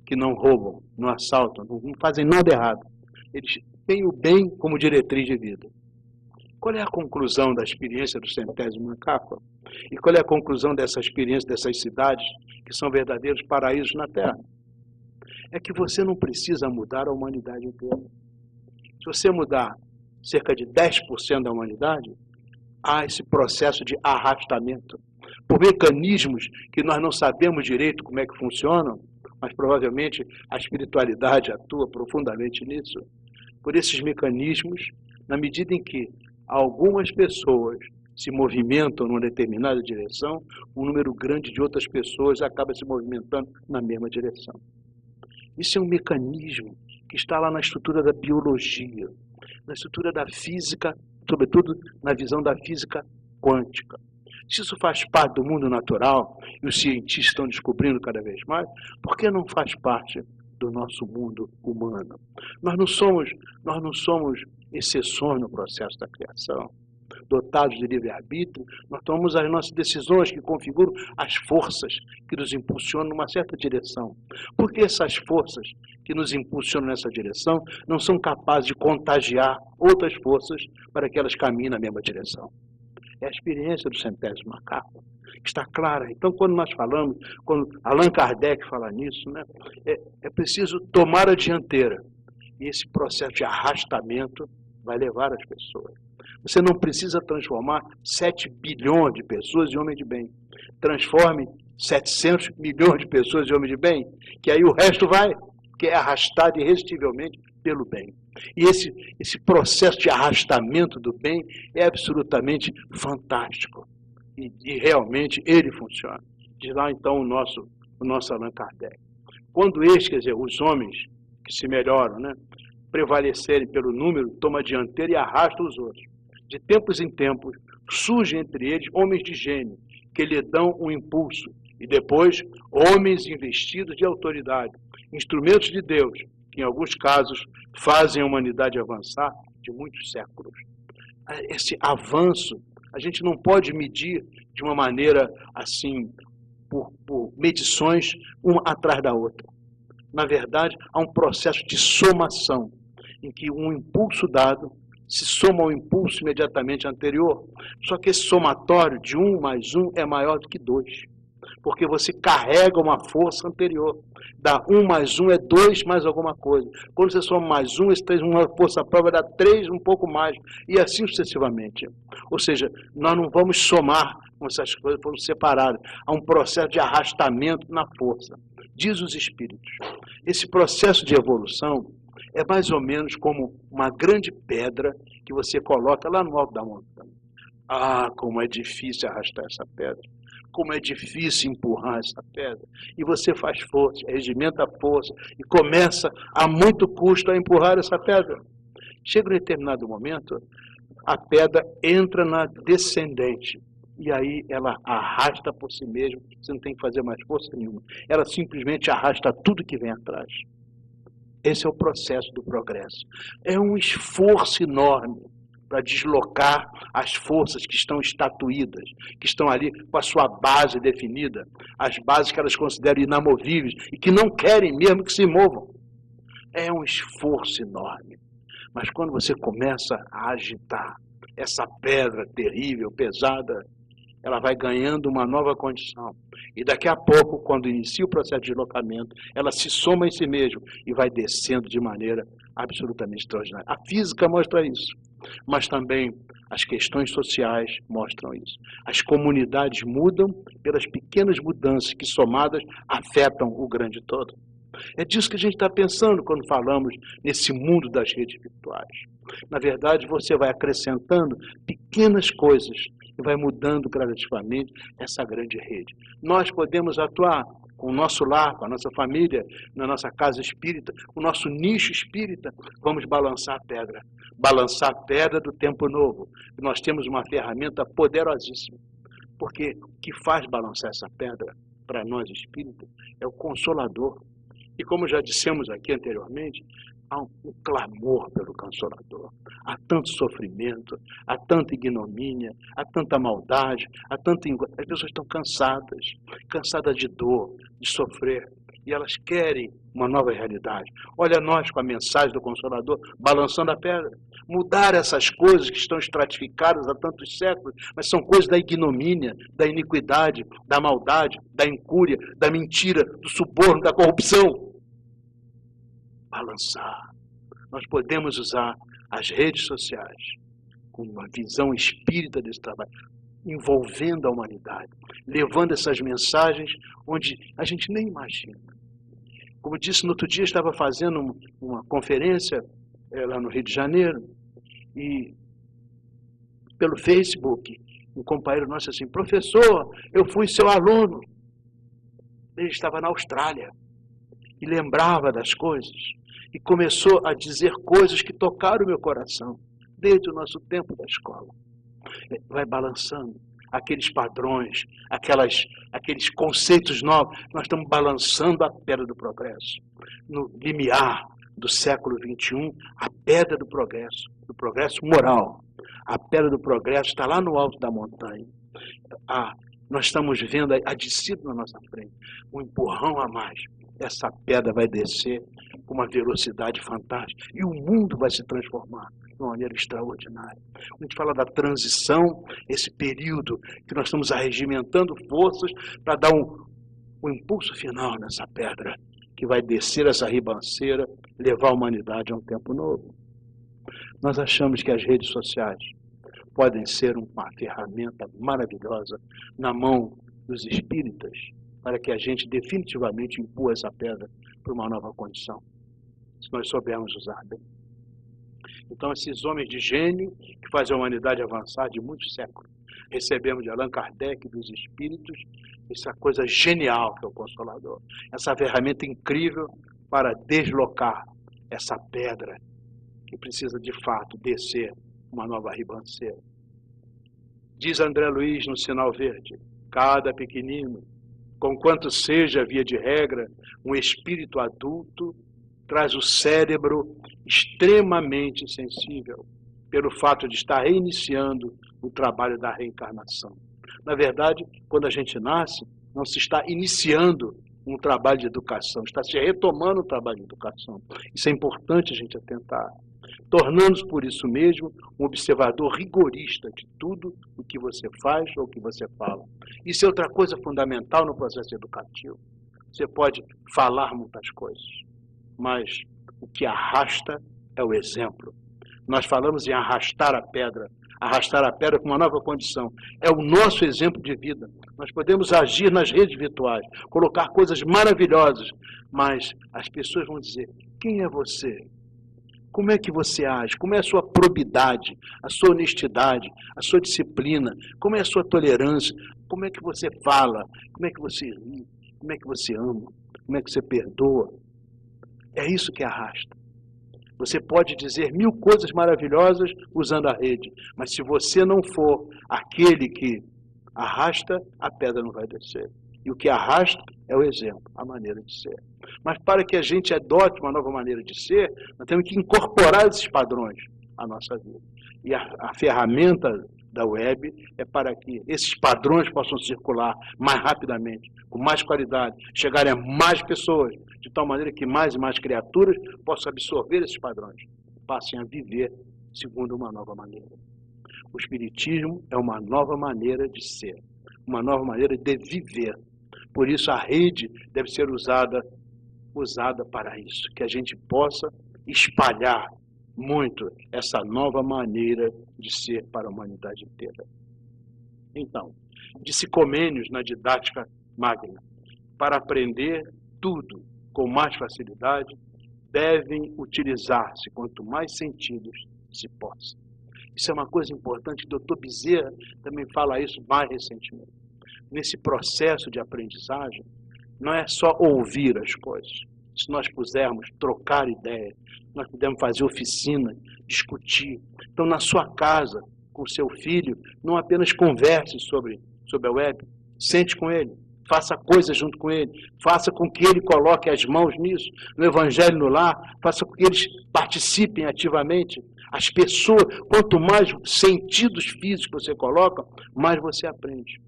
que não roubam, não assaltam, não fazem nada errado. Eles têm o bem como diretriz de vida. Qual é a conclusão da experiência do Centésimo Macaco? E qual é a conclusão dessa experiência dessas cidades que são verdadeiros paraísos na Terra? É que você não precisa mudar a humanidade inteira. Se você mudar cerca de 10% da humanidade, há esse processo de arrastamento. Por mecanismos que nós não sabemos direito como é que funcionam, mas provavelmente a espiritualidade atua profundamente nisso. Por esses mecanismos, na medida em que algumas pessoas se movimentam numa determinada direção, um número grande de outras pessoas acaba se movimentando na mesma direção. Isso é um mecanismo que está lá na estrutura da biologia, na estrutura da física, sobretudo na visão da física quântica. Se isso faz parte do mundo natural, e os cientistas estão descobrindo cada vez mais, por que não faz parte do nosso mundo humano? Nós não somos exceções no processo da criação. Dotados de livre-arbítrio, nós tomamos as nossas decisões que configuram as forças que nos impulsionam numa certa direção. Porque essas forças que nos impulsionam nessa direção não são capazes de contagiar outras forças para que elas caminhem na mesma direção. É a experiência do Centésimo Macaco, que está clara. Então, quando nós falamos, quando Allan Kardec fala nisso, né, é preciso tomar a dianteira. E esse processo de arrastamento vai levar as pessoas. Você não precisa transformar 7 bilhões de pessoas em homens de bem. Transforme 700 milhões de pessoas em homens de bem, que aí o resto vai, que é arrastado irresistivelmente pelo bem. E esse processo de arrastamento do bem é absolutamente fantástico. E realmente ele funciona. Diz lá então o nosso Allan Kardec. Quando quer dizer, os homens que se melhoram, né, prevalecerem pelo número, toma a dianteira e arrasta os outros. De tempos em tempos, surgem entre eles homens de gênio, que lhe dão um impulso, e depois homens investidos de autoridade, instrumentos de Deus, que em alguns casos fazem a humanidade avançar de muitos séculos. Esse avanço, a gente não pode medir de uma maneira assim, por medições uma atrás da outra. Na verdade, há um processo de somação, em que um impulso dado se soma ao impulso imediatamente anterior. Só que esse somatório de 1 mais 1 é maior do que 2. Porque você carrega uma força anterior. Dá 1 mais 1 é 2 mais alguma coisa. Quando você soma mais 1, esse 3, uma força própria dá 3, um pouco mais. E assim sucessivamente. Ou seja, nós não vamos somar com essas coisas, foram separadas. Há um processo de arrastamento na força. Diz os espíritos. Esse processo de evolução é mais ou menos como uma grande pedra que você coloca lá no alto da montanha. Ah, como é difícil arrastar essa pedra. Como é difícil empurrar essa pedra. E você faz força, regimenta a força e começa a muito custo a empurrar essa pedra. Chega um determinado momento, a pedra entra na descendente. E aí ela arrasta por si mesma, você não tem que fazer mais força nenhuma. Ela simplesmente arrasta tudo que vem atrás. Esse é o processo do progresso. É um esforço enorme para deslocar as forças que estão estatuídas, que estão ali com a sua base definida, as bases que elas consideram inamovíveis e que não querem mesmo que se movam. É um esforço enorme. Mas quando você começa a agitar essa pedra terrível, pesada, ela vai ganhando uma nova condição. E daqui a pouco, quando inicia o processo de deslocamento, ela se soma em si mesma e vai descendo de maneira absolutamente extraordinária. A física mostra isso, mas também as questões sociais mostram isso. As comunidades mudam pelas pequenas mudanças que, somadas, afetam o grande todo. É disso que a gente está pensando quando falamos nesse mundo das redes virtuais. Na verdade, você vai acrescentando pequenas coisas e vai mudando gradativamente essa grande rede. Nós podemos atuar com o nosso lar, com a nossa família, na nossa casa espírita, o nosso nicho espírita, vamos balançar a pedra do tempo novo. Nós temos uma ferramenta poderosíssima, porque o que faz balançar essa pedra para nós espíritas é o Consolador. E como já dissemos aqui anteriormente, há um clamor pelo Consolador. Há tanto sofrimento, há tanta ignomínia, há tanta maldade, há tanta... As pessoas estão cansadas de dor, de sofrer, e elas querem uma nova realidade. Olha nós com a mensagem do Consolador, balançando a pedra. Mudar essas coisas que estão estratificadas há tantos séculos, mas são coisas da ignomínia, da iniquidade, da maldade, da incúria, da mentira, do suborno, da corrupção. Balançar. Nós podemos usar as redes sociais com uma visão espírita desse trabalho, envolvendo a humanidade, levando essas mensagens onde a gente nem imagina. Como disse, no outro dia estava fazendo uma conferência lá no Rio de Janeiro, e pelo Facebook, um companheiro nosso assim, professor, eu fui seu aluno. Ele estava na Austrália e lembrava das coisas e começou a dizer coisas que tocaram o meu coração desde o nosso tempo da escola. Vai balançando aqueles padrões, aqueles conceitos novos. Nós estamos balançando a pedra do progresso. No limiar do século XXI, a pedra do progresso moral. A pedra do progresso está lá no alto da montanha. Nós estamos vendo a descida na nossa frente, um empurrão a mais. Essa pedra vai descer com uma velocidade fantástica e o mundo vai se transformar de uma maneira extraordinária. A gente fala da transição, esse período que nós estamos arregimentando forças para dar um impulso final nessa pedra, que vai descer essa ribanceira, levar a humanidade a um tempo novo. Nós achamos que as redes sociais podem ser uma ferramenta maravilhosa na mão dos espíritas, para que a gente definitivamente empurre essa pedra para uma nova condição, se nós soubermos usar bem. Então, esses homens de gênio que fazem a humanidade avançar de muitos séculos, recebemos de Allan Kardec, dos espíritos, essa coisa genial que é o Consolador, essa ferramenta incrível para deslocar essa pedra que precisa de fato descer uma nova ribanceira. Diz André Luiz no Sinal Verde, cada pequenino, conquanto seja, via de regra, um espírito adulto, traz o cérebro extremamente sensível, pelo fato de estar reiniciando o trabalho da reencarnação. Na verdade, quando a gente nasce, não se está iniciando um trabalho de educação, está se retomando o trabalho de educação. Isso é importante a gente atentar. Tornando-se, por isso mesmo, um observador rigorista de tudo o que você faz ou o que você fala. Isso é outra coisa fundamental no processo educativo. Você pode falar muitas coisas, mas o que arrasta é o exemplo. Nós falamos em arrastar a pedra com uma nova condição. É o nosso exemplo de vida. Nós podemos agir nas redes virtuais, colocar coisas maravilhosas, mas as pessoas vão dizer, quem é você? Como é que você age? Como é a sua probidade, a sua honestidade, a sua disciplina? Como é a sua tolerância? Como é que você fala? Como é que você ri? Como é que você ama? Como é que você perdoa? É isso que arrasta. Você pode dizer 1000 coisas maravilhosas usando a rede, mas se você não for aquele que arrasta, a pedra não vai descer. E o que arrasta é o exemplo, a maneira de ser. Mas para que a gente adote uma nova maneira de ser, nós temos que incorporar esses padrões à nossa vida. E a ferramenta da web é para que esses padrões possam circular mais rapidamente, com mais qualidade, chegarem a mais pessoas, de tal maneira que mais e mais criaturas possam absorver esses padrões, passem a viver segundo uma nova maneira. O Espiritismo é uma nova maneira de ser, uma nova maneira de viver. Por isso a rede deve ser usada para isso, que a gente possa espalhar muito essa nova maneira de ser para a humanidade inteira. Então, disse Comênios na Didática Magna, para aprender tudo com mais facilidade, devem utilizar-se quanto mais sentidos se possa. Isso é uma coisa importante, o Dr. Bezerra também fala isso mais recentemente. Nesse processo de aprendizagem, não é só ouvir as coisas. Se nós pudermos trocar ideias, nós pudermos fazer oficina, discutir. Então, na sua casa, com o seu filho, não apenas converse sobre a web, sente com ele, faça coisas junto com ele, faça com que ele coloque as mãos nisso, no Evangelho no lar, faça com que eles participem ativamente. As pessoas, quanto mais sentidos físicos você coloca, mais você aprende.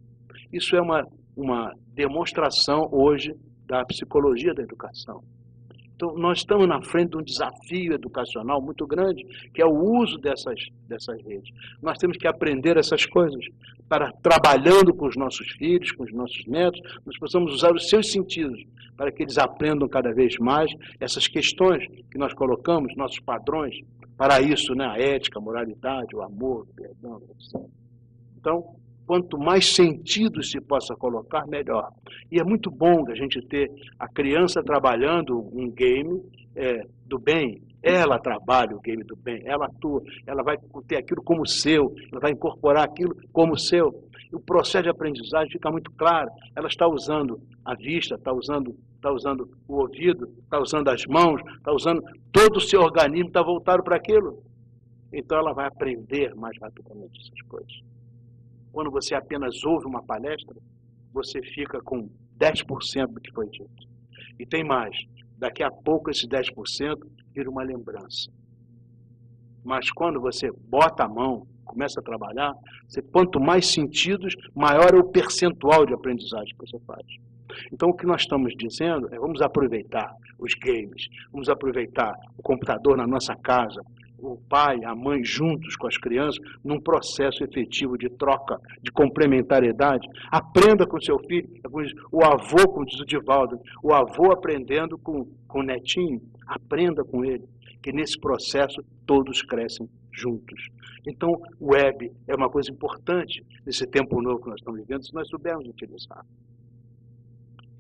Isso é uma demonstração hoje da psicologia da educação. Então, nós estamos na frente de um desafio educacional muito grande, que é o uso dessas redes. Nós temos que aprender essas coisas para, trabalhando com os nossos filhos, com os nossos netos, nós possamos usar os seus sentidos para que eles aprendam cada vez mais essas questões que nós colocamos, nossos padrões, para isso, né? A ética, a moralidade, o amor, o perdão, etc. Então, quanto mais sentidos se possa colocar, melhor. E é muito bom a gente ter a criança trabalhando um game do bem. Ela trabalha o game do bem, ela atua, ela vai ter aquilo como seu, ela vai incorporar aquilo como seu. E o processo de aprendizagem fica muito claro. Ela está usando a vista, está usando o ouvido, está usando as mãos, está usando todo o seu organismo, está voltado para aquilo. Então ela vai aprender mais rapidamente essas coisas. Quando você apenas ouve uma palestra, você fica com 10% do que foi dito. E tem mais, daqui a pouco esse 10% vira uma lembrança. Mas quando você bota a mão, começa a trabalhar, quanto mais sentidos, maior é o percentual de aprendizagem que você faz. Então o que nós estamos dizendo é vamos aproveitar os games, vamos aproveitar o computador na nossa casa, o pai, a mãe juntos com as crianças, num processo efetivo de troca, de complementariedade. Aprenda com o seu filho, o avô, como diz o Divaldo, o avô aprendendo com o netinho, aprenda com ele, que nesse processo todos crescem juntos. Então, o web é uma coisa importante nesse tempo novo que nós estamos vivendo, se nós soubermos utilizar.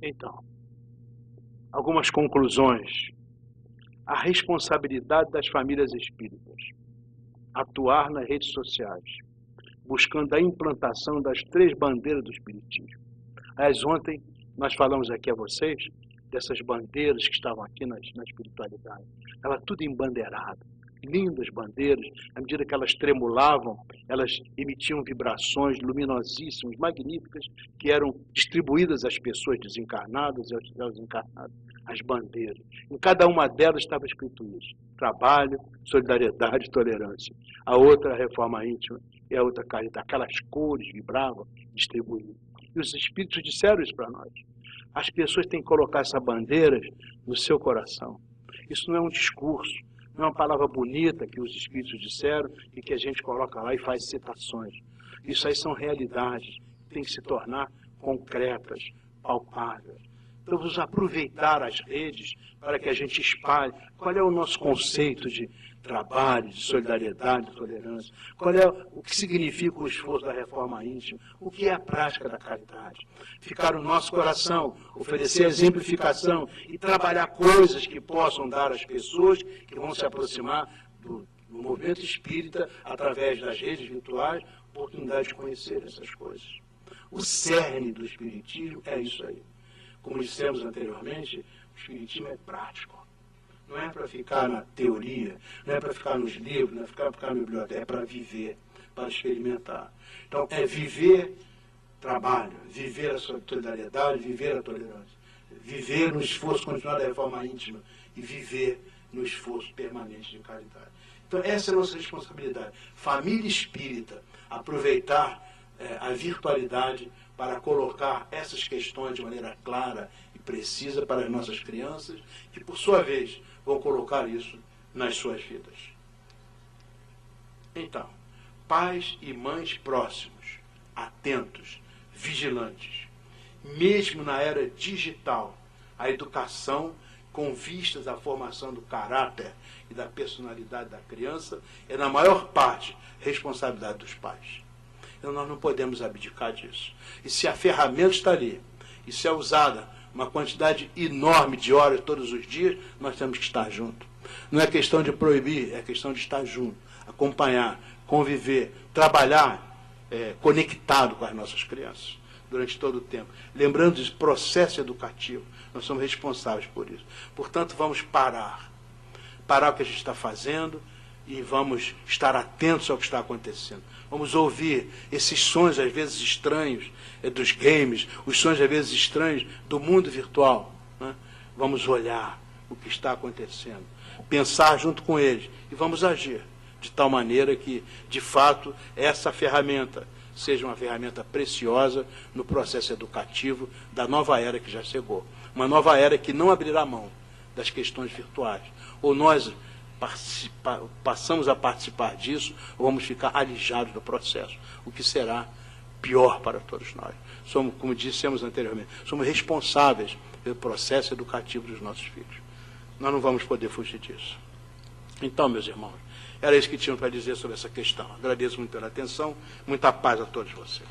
Então, algumas conclusões. A responsabilidade das famílias espíritas, atuar nas redes sociais, buscando a implantação das 3 bandeiras do espiritismo. Aliás, ontem nós falamos aqui a vocês dessas bandeiras que estavam aqui na espiritualidade. Ela tudo embandeirada, lindas bandeiras, à medida que elas tremulavam, elas emitiam vibrações luminosíssimas, magníficas, que eram distribuídas às pessoas desencarnadas e aos encarnados. As bandeiras. Em cada uma delas estava escrito isso. Trabalho, solidariedade e tolerância. A outra, a reforma íntima, e a outra, caridade. Aquelas cores vibravam, distribuíam. E os espíritos disseram isso para nós. As pessoas têm que colocar essa bandeira no seu coração. Isso não é um discurso, não é uma palavra bonita que os espíritos disseram e que a gente coloca lá e faz citações. Isso aí são realidades que têm que se tornar concretas, palpáveis. Então, vamos aproveitar as redes para que a gente espalhe. Qual é o nosso conceito de trabalho, de solidariedade, de tolerância? Qual é o que significa o esforço da reforma íntima? O que é a prática da caridade? Ficar no nosso coração, oferecer exemplificação e trabalhar coisas que possam dar às pessoas que vão se aproximar do movimento espírita através das redes virtuais, oportunidade de conhecer essas coisas. O cerne do espiritismo é isso aí. Como dissemos anteriormente, o espiritismo é prático. Não é para ficar na teoria, não é para ficar nos livros, não é para ficar na biblioteca, é para viver, para experimentar. Então, é viver trabalho, viver a solidariedade, viver a tolerância, viver no esforço continuado da reforma íntima e viver no esforço permanente de caridade. Então, essa é a nossa responsabilidade. Família espírita, aproveitar a virtualidade para colocar essas questões de maneira clara e precisa para as nossas crianças, que, por sua vez, vão colocar isso nas suas vidas. Então, pais e mães próximos, atentos, vigilantes. Mesmo na era digital, a educação com vistas à formação do caráter e da personalidade da criança é, na maior parte, responsabilidade dos pais. Então, nós não podemos abdicar disso. E se a ferramenta está ali, e se é usada uma quantidade enorme de horas todos os dias, nós temos que estar juntos. Não é questão de proibir, é questão de estar junto, acompanhar, conviver, trabalhar conectado com as nossas crianças durante todo o tempo. Lembrando desse processo educativo, nós somos responsáveis por isso. Portanto, vamos parar o que a gente está fazendo e vamos estar atentos ao que está acontecendo. Vamos ouvir esses sons, às vezes estranhos, dos games, os sons, às vezes estranhos, do mundo virtual. Né? Vamos olhar o que está acontecendo, pensar junto com eles e vamos agir de tal maneira que, de fato, essa ferramenta seja uma ferramenta preciosa no processo educativo da nova era que já chegou. Uma nova era que não abrirá mão das questões virtuais. Ou nós passamos a participar disso, ou vamos ficar alijados do processo, o que será pior para todos nós. Somos, como dissemos anteriormente, somos responsáveis pelo processo educativo dos nossos filhos. Nós não vamos poder fugir disso. Então, meus irmãos, era isso que tinham para dizer sobre essa questão. Agradeço muito pela atenção, muita paz a todos vocês.